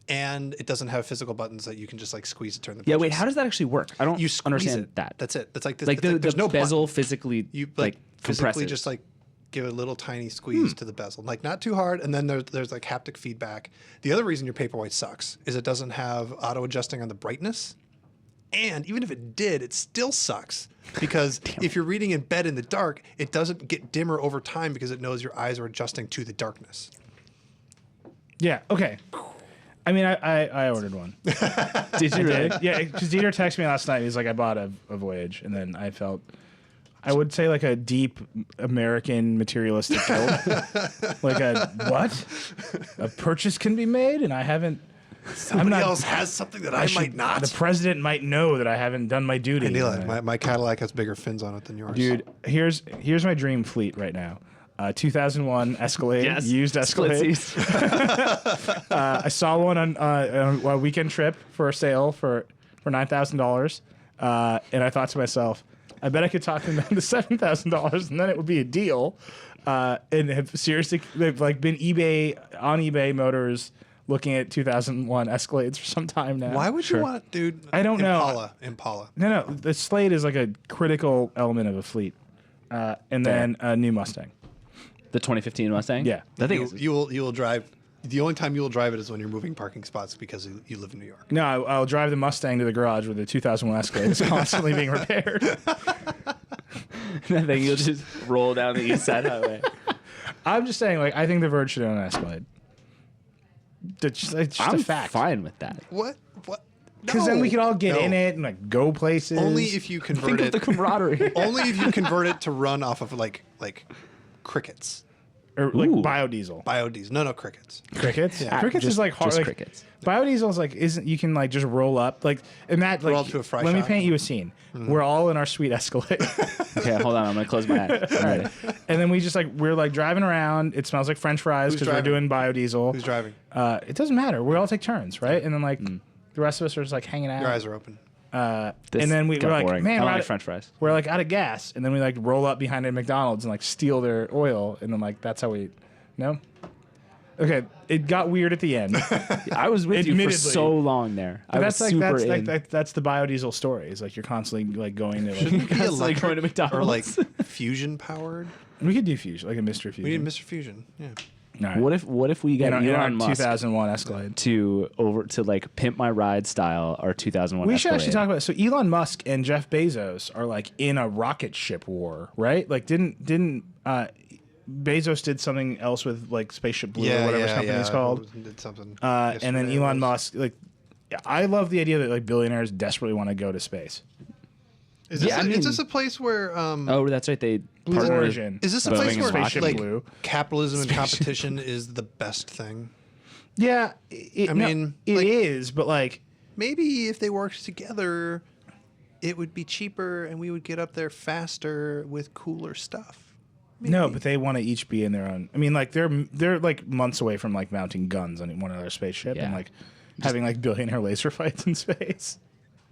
and it doesn't have physical buttons that you can just like squeeze to turn the. Yeah, pages. wait. How does that actually work? I don't you squeeze understand it? that. That's it. That's like this. Like it's there's the no bezel button. physically You like physically compresses. just like give a little tiny squeeze to the bezel, like not too hard, and then there's like haptic feedback. The other reason your paperweight sucks is it doesn't have auto adjusting on the brightness, and even if it did, it still sucks because if you're reading in bed in the dark, it doesn't get dimmer over time because it knows your eyes are adjusting to the darkness. Yeah. Okay. I mean, I ordered one. Did you really? Yeah, because Dieter texted me last night. He's like, I bought a Voyage, and then I felt, I would say like a deep American materialistic guilt. Like a what? A purchase can be made, and I haven't. Somebody not- else has something that I should- might not. The president might know that I haven't done my duty. Hey, Neil, my Cadillac has bigger fins on it than yours. Dude, here's my dream fleet right now. 2001 Escalade, Yes. used Split Escalade. seats. I saw one on a weekend trip for a sale for $9,000, and I thought to myself, I bet I could talk them down to $7,000, and then it would be a deal. And they've like been on eBay Motors looking at 2001 Escalades for some time now. Why would you want, dude? I don't know. Impala. No, the Slade is like a critical element of a fleet, and then a new Mustang. The 2015 Mustang. Yeah. The thing is, You will drive. The only time you will drive it is when you're moving parking spots because you live in New York. No, I'll drive the Mustang to the garage where the 2001 Escalade is constantly being repaired. that thing you'll just roll down the East Side Highway. I'm just saying, like, I think the Verge should own an Escalade. It's just I'm a fact. fine with that. What? Because then we could all get in it and like go places. Only if you convert Think it. of the camaraderie. Only if you convert it to run off of like crickets, or like Ooh. biodiesel. biodiesel. No, crickets. Crickets. Yeah. Crickets Just- is like hard. just Like, crickets. Biodiesel is like isn't you can like just roll up like and that like Roll up to a fry let me shop. paint you a scene. We're all in our sweet Escalade. Okay, hold on. I'm gonna close my eyes. I'm ready. And then we just like we're like driving around. It smells like French fries Who's because we're driving? doing biodiesel. Who's driving? It doesn't matter. We all take turns, right? And then like the rest of us are just like hanging out. Your eyes are open. This and then we're got like, boring. man, I don't we're like out, French fries. we're like out of gas. And then we like roll up behind a McDonald's and like steal their oil. And then like that's how we. No. Okay, it got weird at the end. I was with you for Admittedly. so long there. I was that's like super that's in. like that's the biodiesel story. Is like you're constantly like going to like Shouldn't it be That's like electric going to or like McDonald's. fusion powered? we could do fusion like a Mr. Fusion. We need Mr. Fusion. Yeah. All right. What if we get in our Elon Musk 2001 Escalade? to like pimp my ride style our 2001 We should actually Escalade? talk about it. So Elon Musk and Jeff Bezos are like in a rocket ship war, right? Like didn't Bezos did something else with like Spaceship Blue or whatever his company is called. Did something. And then Elon Musk, like, I love the idea that like billionaires desperately want to go to space. Is this a place where? Oh, that's right. They Blue partnered with Origin. Is this a Boeing place and where Rocket like Blue. capitalism and competition is the best thing? Yeah, I mean, it like- is, but like, Maybe if they worked together, it would be cheaper and we would get up there faster with cooler stuff. no, but they want to each be in their own. I mean, like they're like months away from like mounting guns on one of their spaceship Yeah. and like having like billionaire laser fights in space.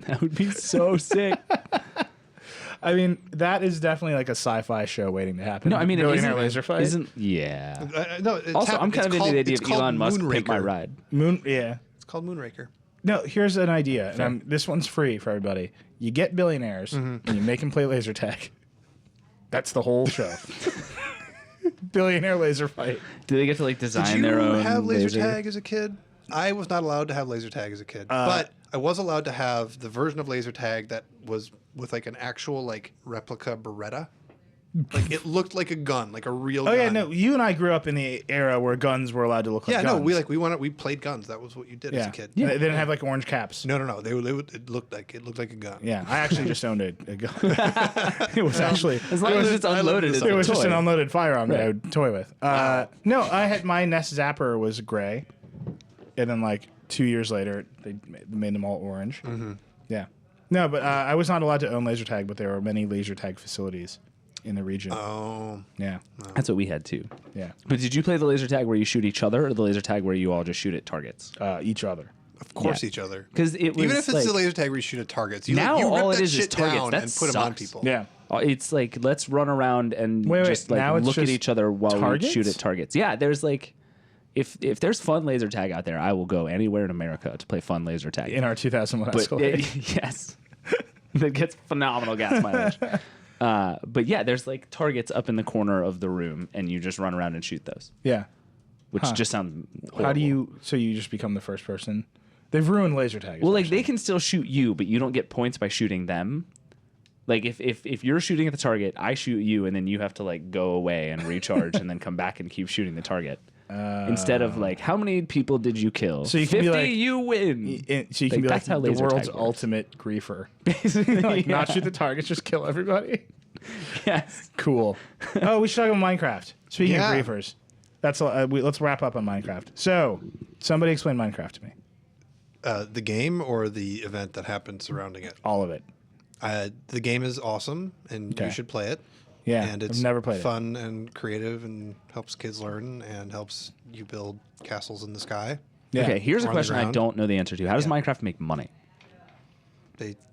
That would be so sick. I mean, that is definitely like a sci-fi show waiting to happen. No, I mean, billionaire laser fight. Yeah. No, it's Also, I'm kind of into the idea of Elon Musk pimp my Moonraker. ride. Yeah. It's called Moonraker. No, here's an idea, and this one's free for everybody. You get billionaires and you make them play laser tag. That's the whole show. Billionaire laser fight. Do they get to like design Did you their own have laser tag as a kid? I was not allowed to have laser tag as a kid, but I was allowed to have the version of laser tag that was with like an actual like replica Beretta. Like it looked like a gun, like a real gun. Oh yeah, no, you and I grew up in the era where guns were allowed to look like Yeah, guns. no, we played guns. That was what you did as a kid. Yeah. They didn't have like orange caps. No. It looked like a gun. Yeah, I actually just owned a gun. It was actually As long as it's unloaded, it's it a was just toy. an unloaded firearm that I would toy with. No, I had my Nest Zapper was gray, and then like 2 years later they made them all orange. Mm-hmm. Yeah, no, but I was not allowed to own laser tag, but there were many laser tag facilities in the region. Oh, Yeah, That's what we had too. yeah, But did you play the laser tag where you shoot each other, or the laser tag where you all just shoot at targets? each other. of course, Yeah. each other. Because it was Even if it's like, the laser tag where you shoot at targets, you, now you rip all it that is shit targets. down That and put them on sucks. people. Yeah. It's like let's run around and Wait, just like now it's look at just each other while we targets? shoot at targets. Yeah, there's like if there's fun laser tag out there, I will go anywhere in America to play fun laser tag. In our 2001 but Escalade. yes, that gets phenomenal gas mileage. But yeah, there's like targets up in the corner of the room, and you just run around and shoot those, Yeah. which just sounds. How do horrible. you? So you just become the first person? They've ruined laser tag. Well, like especially. they can still shoot you, but you don't get points by shooting them. Like if you're shooting at the target, I shoot you, and then you have to like go away and recharge, and then come back and keep shooting the target. Instead of like, how many people did you kill? So you can 50, be like- you win. So you can Like, be like that's how the laser world's tag works. ultimate griefer. Basically, Like not yeah. shoot the targets, just kill everybody. Yes. Cool. Oh, we should talk about Minecraft. Speaking Yeah. of griefers, that's let's wrap up on Minecraft. So somebody explain Minecraft to me. The game or the event that happened surrounding it. All of it. The game is awesome, and Okay. you should play it. Yeah, and it's I've never played it. fun and creative, and helps kids learn, and helps you build castles in the sky. Yeah. Okay, here's a Or on the question I ground. don't know the answer to. How does Yeah. Minecraft make money?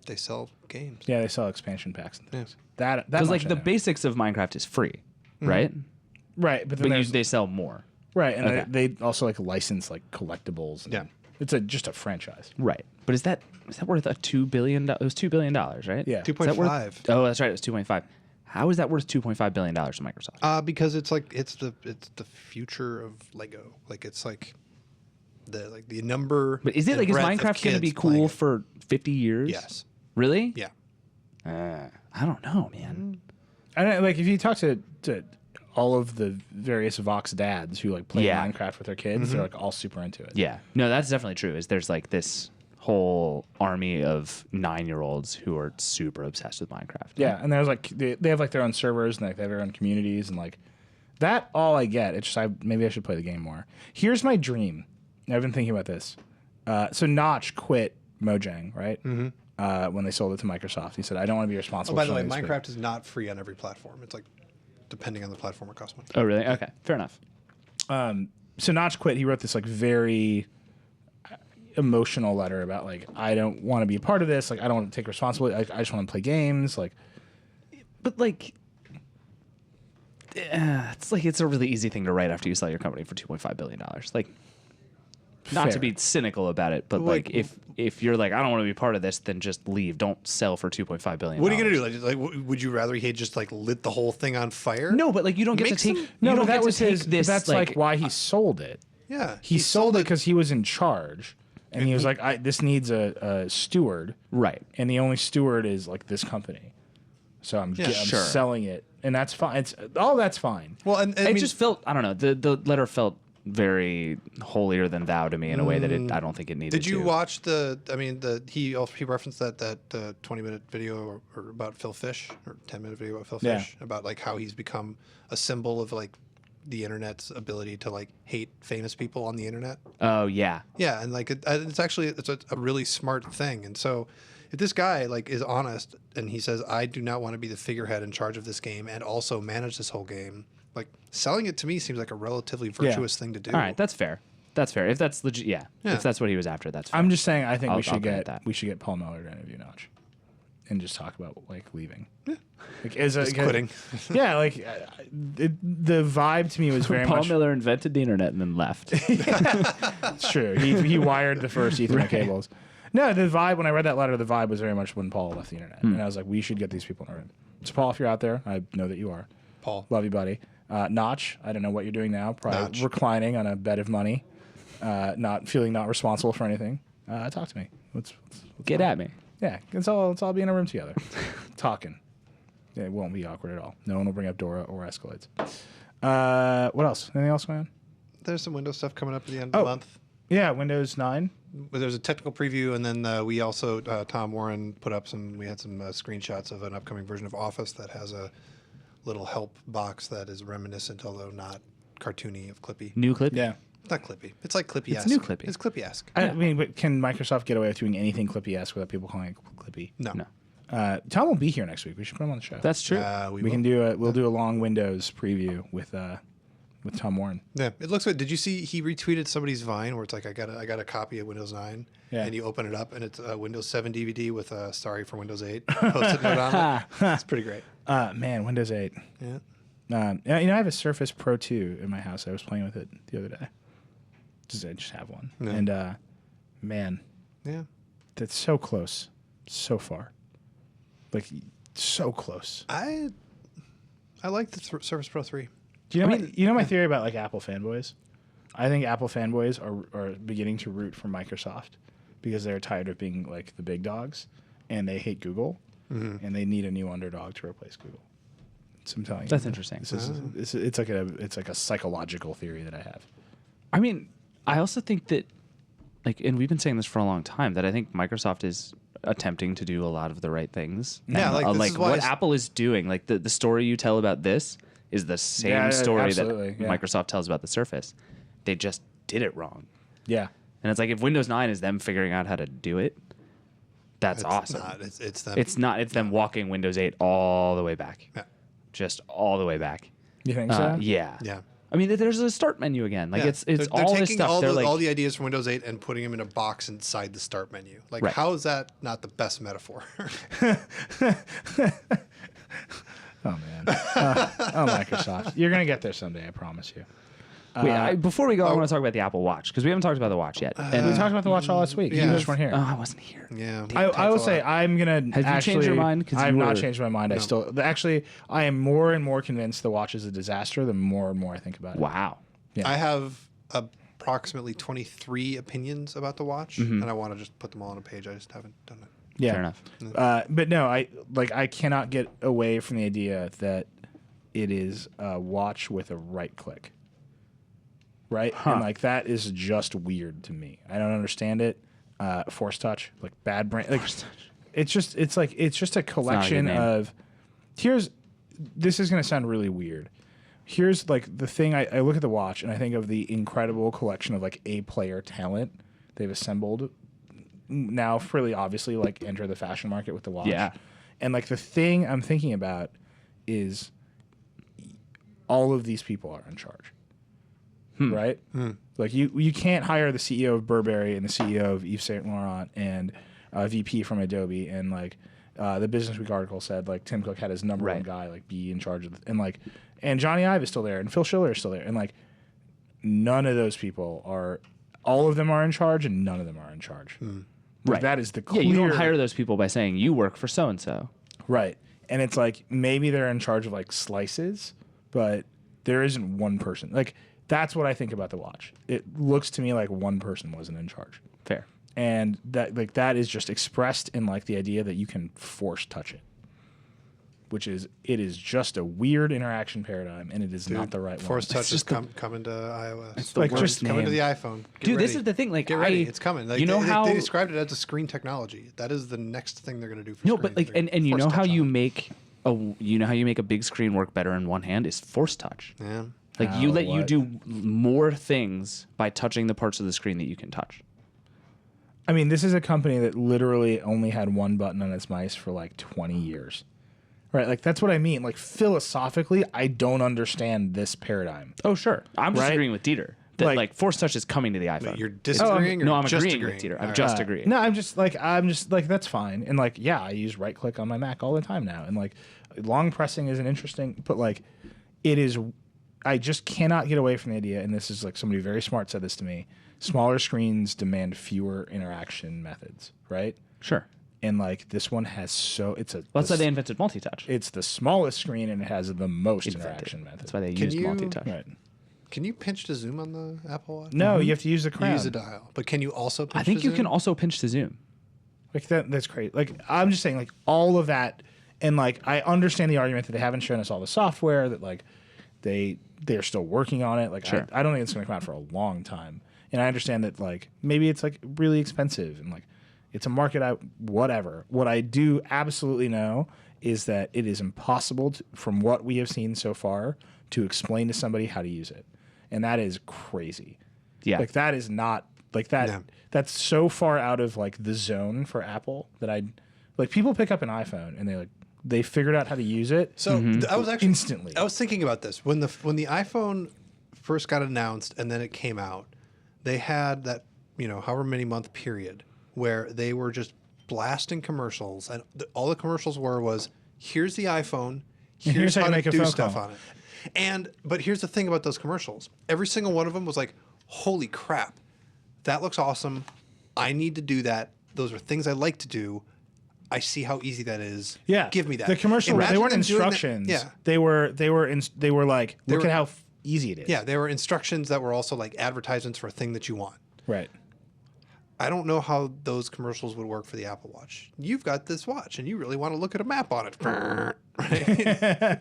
They sell games. Yeah, they sell expansion packs and things. Yeah. That Because much like I the know. basics of Minecraft is free, right? right, but then But there's they sell more. right, and Okay. they also like license like collectibles. And Yeah. it's just a franchise. Right. But is that worth a $2 billion? It was $2 billion, right? Yeah. Is that worth- 2.5. Oh, that's right. It was 2.5. How is that worth $2.5 billion to Microsoft? Because it's the future of Lego. Like it's like the number. But is it and like, is breadth of Minecraft going to be kids playing cool it. for 50 years? Yes. Really? Yeah. I don't know, man. I don't, like if you talk to all of the various Vox dads who like play Yeah. Minecraft with their kids, they're like all super into it. Yeah. No, that's definitely true. Is there's like this whole army of 9-year-olds who are super obsessed with Minecraft. Yeah, and there's like they have like their own servers and like they have their own communities and like that. All I get. It's just maybe I should play the game more. Here's my dream. I've been thinking about this. So Notch quit Mojang, right? Mm-hmm. When they sold it to Microsoft, he said, "I don't want to be responsible." Oh, by for the way, selling this Minecraft is not free on every platform. It's like depending on the platform, it costs money. Oh, really? Okay. Fair enough. So Notch quit. He wrote this like very emotional letter about like I don't want to be a part of this. Like I don't want to take responsibility. I just want to play games. Like But like, it's a really easy thing to write after you sell your company for $2.5 billion. Like, not Fair. to be cynical about it, but like if you're like, I don't want to be part of this, then just leave. Don't sell for $2.5 billion. What are you gonna do? Like, would you rather he had just like lit the whole thing on fire? No, but like you don't get Make to take. some- You no, don't but that get was to take his. this. That's like why he sold it. Yeah, He sold it because he was in charge, and he was like, "This needs a steward, right. and the only steward is like this company." So I'm Yeah, I'm sure. selling it and that's fine. It's all that's fine. Well, and I It mean, just felt, I don't know, the letter felt very holier than thou to me in a way that I don't think it needed to. did you watch he referenced that 20-minute video or about Phil Fish, or 10-minute video about Phil Fish, about like how he's become a symbol of like the internet's ability to like hate famous people on the internet. Oh, yeah. Yeah, and like it's actually a really smart thing. And so if this guy like is honest and he says, I do not want to be the figurehead in charge of this game and also manage this whole game, like selling it to me seems like a relatively virtuous thing to do. All right, that's fair. That's fair. If that's legit, yeah. If that's what he was after, that's fair. I'm just saying. I think I'll we should grant get that. Paul Miller to interview Notch, and just talk about like leaving. Like Just quitting. Yeah, like the vibe to me was very Paul much. Miller invented the internet and then left. It's true. He wired the first Ethernet cables. No, the vibe when I read that letter, the vibe was very much when Paul left the internet, and I was like, we should get these people in a room. So Paul, if you're out there, I know that you are. Paul. Love you, buddy. Notch, I don't know what you're doing now. Probably reclining on a bed of money, not responsible for anything. Talk to me. Let's Get at me. Yeah, let's all be in a room together, talking. Yeah, it won't be awkward at all. No one will bring up Dora or Escalades. What else? Anything else going on? There's some Windows stuff coming up at the end of the month. Yeah, Windows 9. There's a technical preview, and then we also Tom Warren put up we had some screenshots of an upcoming version of Office that has a little help box that is reminiscent, although not cartoony, of Clippy. New Clippy? Yeah. It's not Clippy. It's like Clippy-esque. It's new Clippy. It's Clippy-esque. I mean, but can Microsoft get away with doing anything Clippy-esque without people calling it Clippy? No. Tom will be here next week. We should put him on the show. That's true. We can do we'll do a long Windows preview with Tom Warren. Yeah, it looks good. Did you see he retweeted somebody's Vine where it's like I got a copy of Windows 9, and you open it up and it's a Windows 7 DVD with sorry for Windows 8 post-it note on it. It's pretty great. Man, Windows 8. Yeah. I have a Surface Pro 2 in my house. I was playing with it the other day. I just have one, and man, yeah, that's so close, so far, like so close. I like the Surface Pro 3. Do you know my theory about like Apple fanboys? I think Apple fanboys are beginning to root for Microsoft because they're tired of being like the big dogs, and they hate Google, and they need a new underdog to replace Google. So I'm telling you, That's interesting. It's like a psychological theory that I have. I mean, I also think that, like, and we've been saying this for a long time, that I think Microsoft is attempting to do a lot of the right things. Yeah, And, this is why what Apple is doing, like the story you tell about this is the same story that Microsoft tells about the Surface. They just did it wrong. Yeah. And it's like if Windows 9 is them figuring out how to do it, that's awesome. It's them. It's not. It's them walking Windows 8 all the way back. Yeah. Just all the way back. You think so? Yeah. Yeah. I mean, there's a start menu again. Like Yeah. it's they're all this taking stuff. all the ideas from Windows 8 and putting them in a box inside the start menu. Like, Right. how is that not the best metaphor? Oh man. Microsoft. You're gonna get there someday. I promise you. Wait, before we go, I want to talk about the Apple Watch because we haven't talked about the watch yet. And We talked about the watch all last week. You yeah. just weren't here. I wasn't here. Yeah. I will say I'm gonna. Have you changed your mind? 'Cause I have you not were- changed my mind. I am more and more convinced the watch is a disaster. The more and more I think about it. Wow. Yeah. I have approximately 23 opinions about the watch, and I want to just put them all on a page. I just haven't done it. Yeah. Fair enough. But no, I cannot get away from the idea that it is a watch with a right click. Right? And like that is just weird to me. I don't understand it. Force touch, like bad brain. Like, it's just a collection name. of. This is gonna sound really weird. Here's like the thing. I look at the watch and I think of the incredible collection of like A-player talent they've assembled. Now, fairly obviously, like enter the fashion market with the watch. Yeah. And like the thing I'm thinking about is all of these people are in charge. Right? Like you can't hire the CEO of Burberry and the CEO of Yves Saint Laurent and VP from Adobe and like the Business Week article said like Tim Cook had his number one guy like be in charge of and Johnny Ive is still there and Phil Schiller is still there and like none of those people are. All of them are in charge and none of them are in charge. Like, that is the clear. Yeah, you don't hire those people by saying you work for so and so. Right. And it's like maybe they're in charge of like slices, but there isn't one person. Like that's what I think about the watch. It looks to me like one person wasn't in charge. Fair. And that is just expressed in like the idea that you can force touch it. which is it is just a weird interaction paradigm, and it is not the right Force one. Touch is coming to iOS. It's the Like, worst just coming to name. the iPhone. Get Dude, this ready. is the thing. Like, Get ready. It's coming. Like, you know how they described it as a screen technology. That is the next thing they're going to do for no, screens. but like, They're and you Force know how Touch you on it. make a big screen work better in one hand is Force Touch. Yeah. Like How, you let you what? do more things by touching the parts of the screen that you can touch. I mean, this is a company that literally only had one button on its mice for like 20 years. Right? Like, that's what I mean. Like, philosophically, I don't understand this paradigm. Oh, sure. I'm just Right? agreeing with Dieter that Like- like Force Touch is coming to the iPhone. Wait, you're disagreeing or no, I'm just agreeing agreeing? with Dieter. All I'm right. just agreeing. No, I'm just like that's fine. And like, yeah, I use right click on my Mac all the time now. And like, long pressing is an interesting, but like, it is. I just cannot get away from the idea. And this is like somebody very smart said this to me. Smaller screens demand fewer interaction methods, right? Sure. And like this one has That's why they invented multi-touch. it's the smallest screen and it has the most interaction methods. That's why they Can used you- multi-touch. Right. Can you pinch to zoom on the Apple Watch? No, you have to use the You crown. use a dial. But can you also pinch I think to you zoom? can also pinch to zoom. Like that's crazy. Like I'm just saying, like all of that, and like I understand the argument that they haven't shown us all the software that like they're still working on it. Like Sure. I don't think it's going to come out for a long time. And I understand that like maybe it's like really expensive and like it's a market out whatever. What I do absolutely know is that it is impossible from what we have seen so far to explain to somebody how to use it, and that is crazy. Yeah. Like that is not like that. No. That's so far out of like the zone for Apple that like people pick up an iPhone and they figured out how to use it. So I was actually Instantly. I was thinking about this when the iPhone first got announced and then it came out. They had that however many month period where they were just blasting commercials, and all the commercials was here's the iPhone, here's how to make a do phone stuff call. on it. But here's the thing about those commercials: every single one of them was like, "Holy crap, that looks awesome! I need to do that. Those are things I like to do. I see how easy that is. Yeah, give me that." The commercial they Imagine weren't them doing that- instructions. Yeah, they were like, look were- at how easy it is. yeah, they were instructions that were also like advertisements for a thing that you want. Right. I don't know how those commercials would work for the Apple Watch. You've got this watch, and you really want to look at a map on it. Right?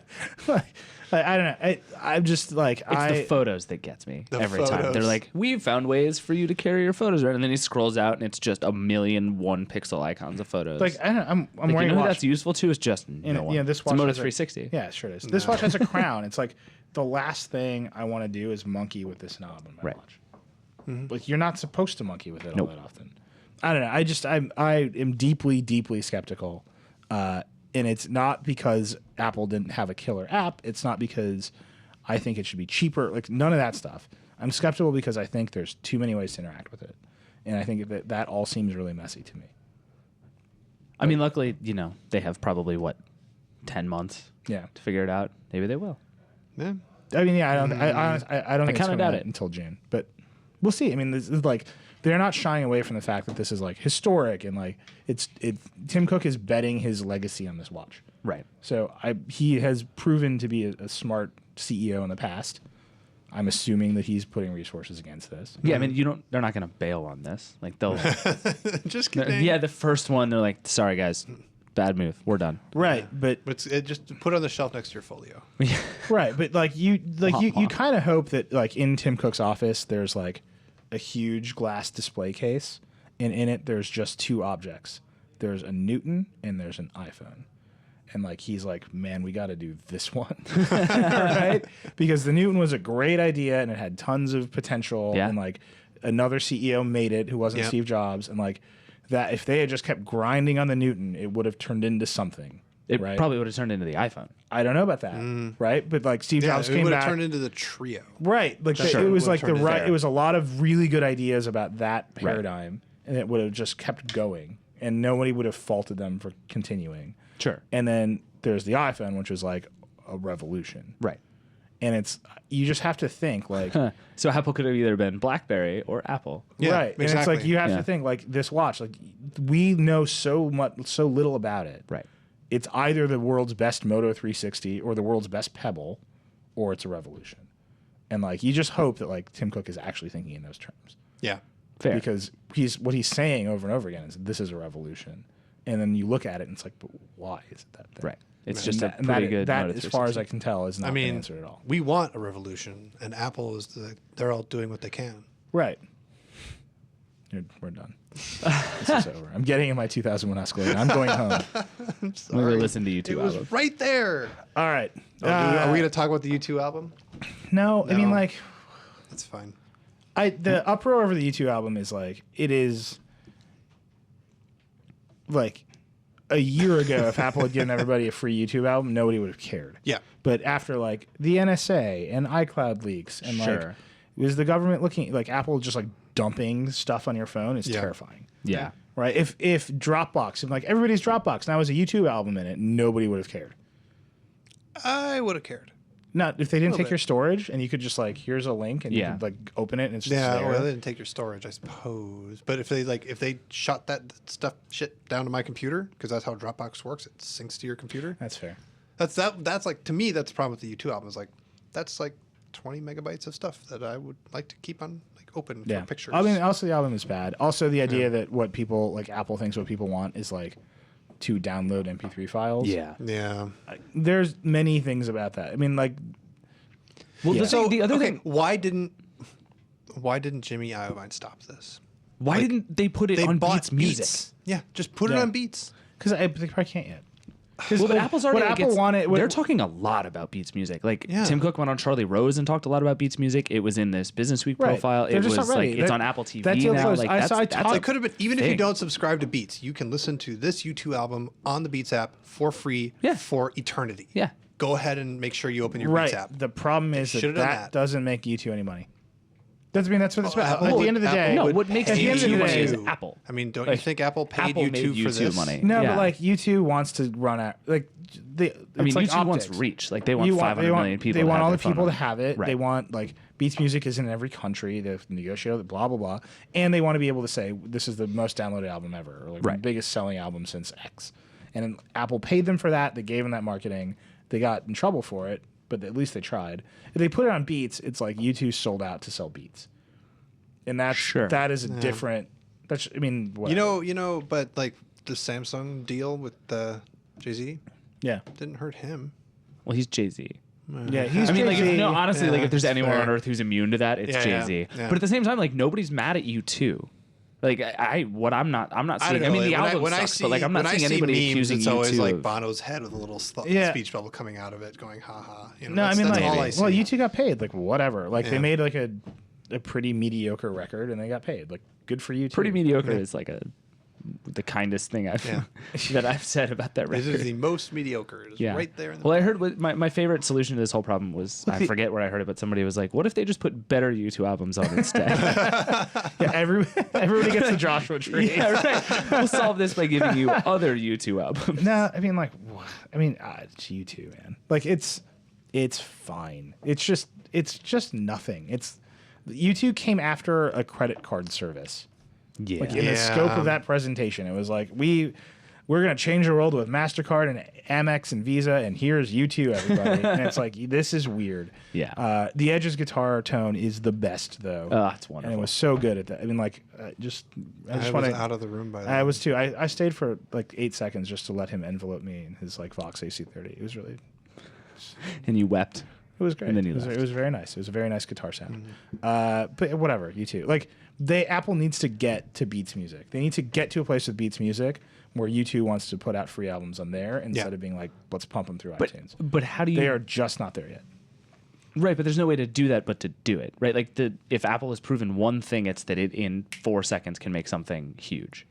I don't know. I'm just like It's the photos that gets me The every time. They're photos. like, we've found ways for you to carry your photos around. And then he scrolls out and it's just 1,000,000 1-pixel icons of photos. like I don't know, I'm Like, you wearing know a who watch. that's useful to is just no one. This it's watch a Moto has 360. Yeah, sure it is. This watch has a crown. It's like the last thing I want to do is monkey with this knob on my Right. watch. Like you're not supposed to monkey with it Nope. all that often. I don't know. I am deeply, deeply skeptical, and it's not because Apple didn't have a killer app. It's not because I think it should be cheaper. Like none of that stuff. I'm skeptical because I think there's too many ways to interact with it, and I think that all seems really messy to me. I mean, luckily, they have probably 10 months Yeah. to figure it out. Maybe they will. Yeah. I mean, yeah, I don't. I don't think it's kinda coming doubt out it. until June, but we'll see. I mean, this is like they're not shying away from the fact that this is like historic and like Tim Cook is betting his legacy on this watch. Right. So he has proven to be a smart CEO in the past. I'm assuming that he's putting resources against this. Yeah, I mean, they're not going to bail on this. Like they'll, Just kidding. yeah, the first one, they're like, sorry guys, bad move, we're done. Right, but But just put it on the shelf next to your folio. right, but like you kind of hope that like in Tim Cook's office there's like a huge glass display case, and in it there's just two objects. There's a Newton and there's an iPhone. And like he's like, man, we got to do this one, right? Because the Newton was a great idea and it had tons of potential. Yeah. And like another CEO made it who wasn't Yep. Steve Jobs, and like that if they had just kept grinding on the Newton, it would have turned into something. It right? probably would have turned into the iPhone. I don't know about that, right? But like Steve Yeah, Jobs it came would have back. turned into the trio. Right, like Sure. it was Would've like the turned it right. there. It was a lot of really good ideas about that paradigm, and it would have just kept going, and nobody would have faulted them for continuing. Sure. And then there's the iPhone, which was like a revolution, Right. and you just have to think like So Apple could have either been BlackBerry or Apple. Yeah, right, and it's like exactly. you have Yeah. to think like this watch, like we know so little about it. Right. It's either the world's best Moto 360 or the world's best Pebble, or it's a revolution. And like you just hope that like Tim Cook is actually thinking in those terms. Yeah. Fair. Because what he's saying over and over again is this is a revolution. and then you look at it and it's like, but why is it that thing? Right. It's And just that, a pretty good. That, motive as for far as I success. can tell, is not I been mean, answered at all. we want a revolution, and Apple they're all doing what they can. Right. We're done. This is over. I'm getting in my 2001 Escalade. I'm going home. I'm gonna go listen to It YouTube was album. right there. All right. Are we going to talk about the U2 album? No, I mean, No. like, That's fine. the uproar over the U2 album is like, it is like a year ago, if Apple had given everybody a free YouTube album, nobody would have cared. Yeah. But after like the NSA and iCloud leaks and like, Sure. was the government looking like Apple just like dumping stuff on your phone is Yeah. terrifying. Yeah. Right? If Dropbox, if like everybody's Dropbox now has a YouTube album in it, nobody would have cared. I would have cared. Not if they didn't take bit. your storage and you could just like, here's a link and you Yeah. could like open it and it's just Yeah, there. well, they didn't take your storage, I suppose. But if they shut that shit down to my computer, because that's how Dropbox works, it syncs to your computer. That's fair. That's like, to me, that's the problem with the U2 album. Is like, that's like 20 megabytes of stuff that I would like to keep on like open Yeah. for pictures. I mean, also the album is bad. Also, the idea that what people like Apple thinks what people want is like to download MP3 files. Yeah. yeah. There's many things about that. I mean, like, Well, Yeah. the other okay, thing. why didn't Jimmy Iovine stop this? Why didn't they put it They on bought Beats Music? Beats. Yeah, just put it Yeah. on Beats. because they probably can't yet. Well, but like, Apple's already. what like, Apple wanted. they're talking a lot about Beats Music. Like Yeah. Tim Cook went on Charlie Rose and talked a lot about Beats Music. It was in this Business Week Right. profile. They're It just was not ready. like it's That- on Apple TV that deal now. closed. Like I that's, saw- I that's talked- It could have been, even if you thing. don't subscribe to Beats, you can listen to this U2 album on the Beats app for free Yeah. for eternity. Yeah. Go ahead and make sure you open your right. Beats app. The problem is that should've done that that. doesn't make U2 any money. That's that's what it's Well, about. Apple At the would- end of the Apple day, No, would what makes at the end of the U2 money day- is Apple. I mean, don't Like, you think Apple paid Apple U2 made for U2 this? money. no, Yeah. but like U2 wants to run out. Like, I mean, it's like YouTube wants optics. reach. Like they want You 500 they want- million people. They to want have all their the phone people on to have it. Right. They want like Beats Music is in every country. They've negotiated blah blah blah, and they want to be able to say this is the most downloaded album ever, or like the Right. biggest selling album since X. And then Apple paid them for that. They gave them that marketing. They got in trouble for it, but at least they tried. If they put it on Beats, it's like U2 sold out to sell Beats, and Sure. that is a different. That's I mean, whatever. You know, but like the Samsung deal with Jay-Z yeah, didn't hurt him. Well, he's Jay-Z. yeah. He's I mean, like, Jay-Z. no, honestly, like, Yeah, if there's it's anyone fair. on earth who's immune to that, it's Yeah, Jay-Z. yeah. But at the same time, like, nobody's mad at you too. Like, I'm not I don't seeing. know. I mean, the like, album when I sucks, see, but like, I'm not when I seeing see anybody memes, accusing it's you always to. like Bono's head with a little Yeah. speech bubble coming out of it, going ha ha. You know, No, I mean, that's like, all I see. well, U2 got paid, like, whatever. Like, they Yeah. made, like, a pretty mediocre record, and they got paid. Like, good for you, too. Pretty mediocre is like the kindest thing Yeah. that I've said about that This record. is the most mediocre. It's Yeah. right there. In the Well, I heard my favorite solution to this whole problem was I the- forget where I heard it, but somebody was like, "What if they just put better U2 albums on instead?" Yeah, everybody gets the Joshua tree. Yeah, right. We'll solve this by giving you other U2 albums. No, I mean, like, it's U2, man. Like, it's fine. It's just nothing. U2 came after a credit card service. Yeah. Like, in the scope of that presentation, it was like, we're going to change the world with MasterCard and Amex and Visa, and here's U2, everybody. And it's like, this is weird. Yeah. The Edge's guitar tone is the best, though. Oh, it's and wonderful. it was so good at that. I mean, like, I was want out of the room by then. I was too. I stayed for like 8 seconds just to let him envelope me in his like Vox AC30. It was really, And you wept. it was great. And then you it was left. very nice. It was a very nice guitar sound. Mm-hmm. But whatever, U2. Like Apple needs to get to Beats Music. They need to get to a place with Beats Music where U2 wants to put out free albums on there instead of being like, let's pump them through iTunes. But how do you? They are just not there yet. Right, but there's no way to do that but to do it, right? Like if Apple has proven one thing, it's that it in 4 seconds can make something huge.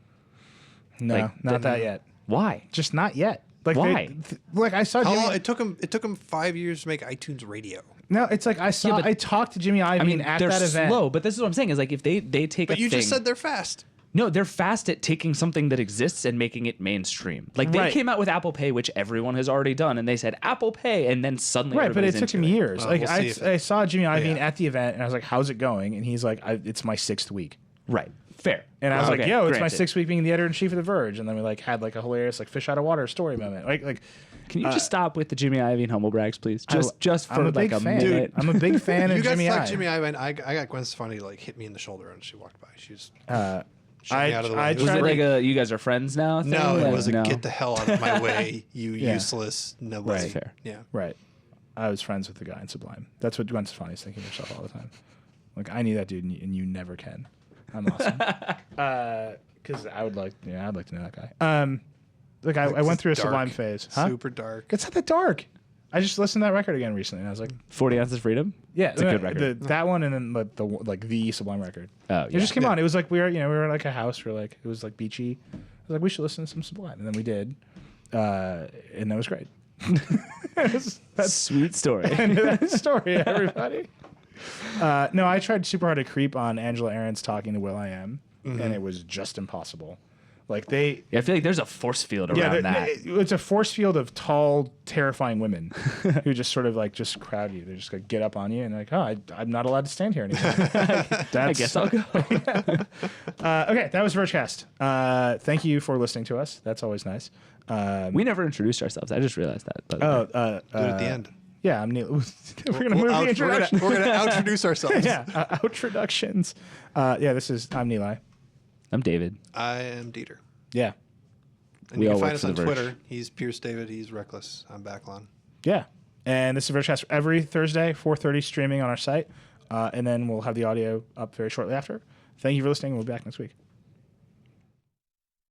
No, Like, not that yet. Why? Just not yet. Like Why? Like I saw How Jimmy. long it took him? It took him 5 years to make iTunes Radio. No, it's like I saw. but- I talked to Jimmy Iovine I mean, at they're that event. slow, but this is what I'm saying is like if they take But a you thing, just said they're fast. no, they're fast at taking something that exists and making it mainstream. Like they Right. came out with Apple Pay, which everyone has already done, and they said Apple Pay, and then suddenly Right, but it everybody's took him into years. Well, like we'll see if I saw Jimmy Iovine Yeah. at the event, and I was like, "How's it going?" And he's like, "It's my 6th week." Right, fair. And I was like, Okay, "Yo, it's my granted. 6th week being the editor in chief of the Verge." And then we like had like a hilarious like fish out of water story moment. Like Can you just stop with the Jimmy Iovine humble brags, please? Just I'm for a like big a fan. minute. I'm a big fan You of guys Jimmy like Iovine. Jimmy Iovine. I got Gwen Stefani to like hit me in the shoulder and she walked by. She's Shut me out of the way. I It was Was tried it to- like a you guys are friends now? Thing? no, it Like, was a no. get the hell out of my way, you Yeah. useless nobody. Right. Fair. Yeah. Right. I was friends with the guy in Sublime. That's what Gwen Stefani's thinking of herself all the time. Like, I need that dude, and you never can. I'm awesome. Because I'd like to know that guy. Like I went through a Dark. Sublime phase. Huh? Super dark. It's not that dark. I just listened to that record again recently, and I was like, 40 Ounces of Freedom. yeah, It's a good record. that one, and then the Sublime record. Oh, It yeah. just came on. It was like we were like a house. We were like, it was like beachy. I was like, we should listen to some Sublime, and then we did, and that was great. That's Sweet story. end of that story, everybody. No, I tried super hard to creep on Angela Aarons talking to Will.i.am, and it was just impossible. Like they, Yeah, I feel like there's a force field around that. it's a force field of tall, terrifying women who just sort of like just crowd you. They just like get up on you and like, oh, I'm not allowed to stand here anymore. I guess I'll go. Okay, that was Vergecast. Thank you for listening to us. That's always nice. We never introduced ourselves. I just realized that. But Oh, Do it at the end. yeah, I'm Neil. We're gonna move the introduction. We're gonna introduce ourselves. Yeah, outroductions. I'm Neeli. I'm David. I am Dieter. Yeah, And We you all can work find us for on The Verge. Twitter. He's Pierce David. He's Reckless. I'm Backlon. yeah. And this is Vergecast every Thursday, 4:30, streaming on our site, and then we'll have the audio up very shortly after. Thank you for listening. We'll be back next week.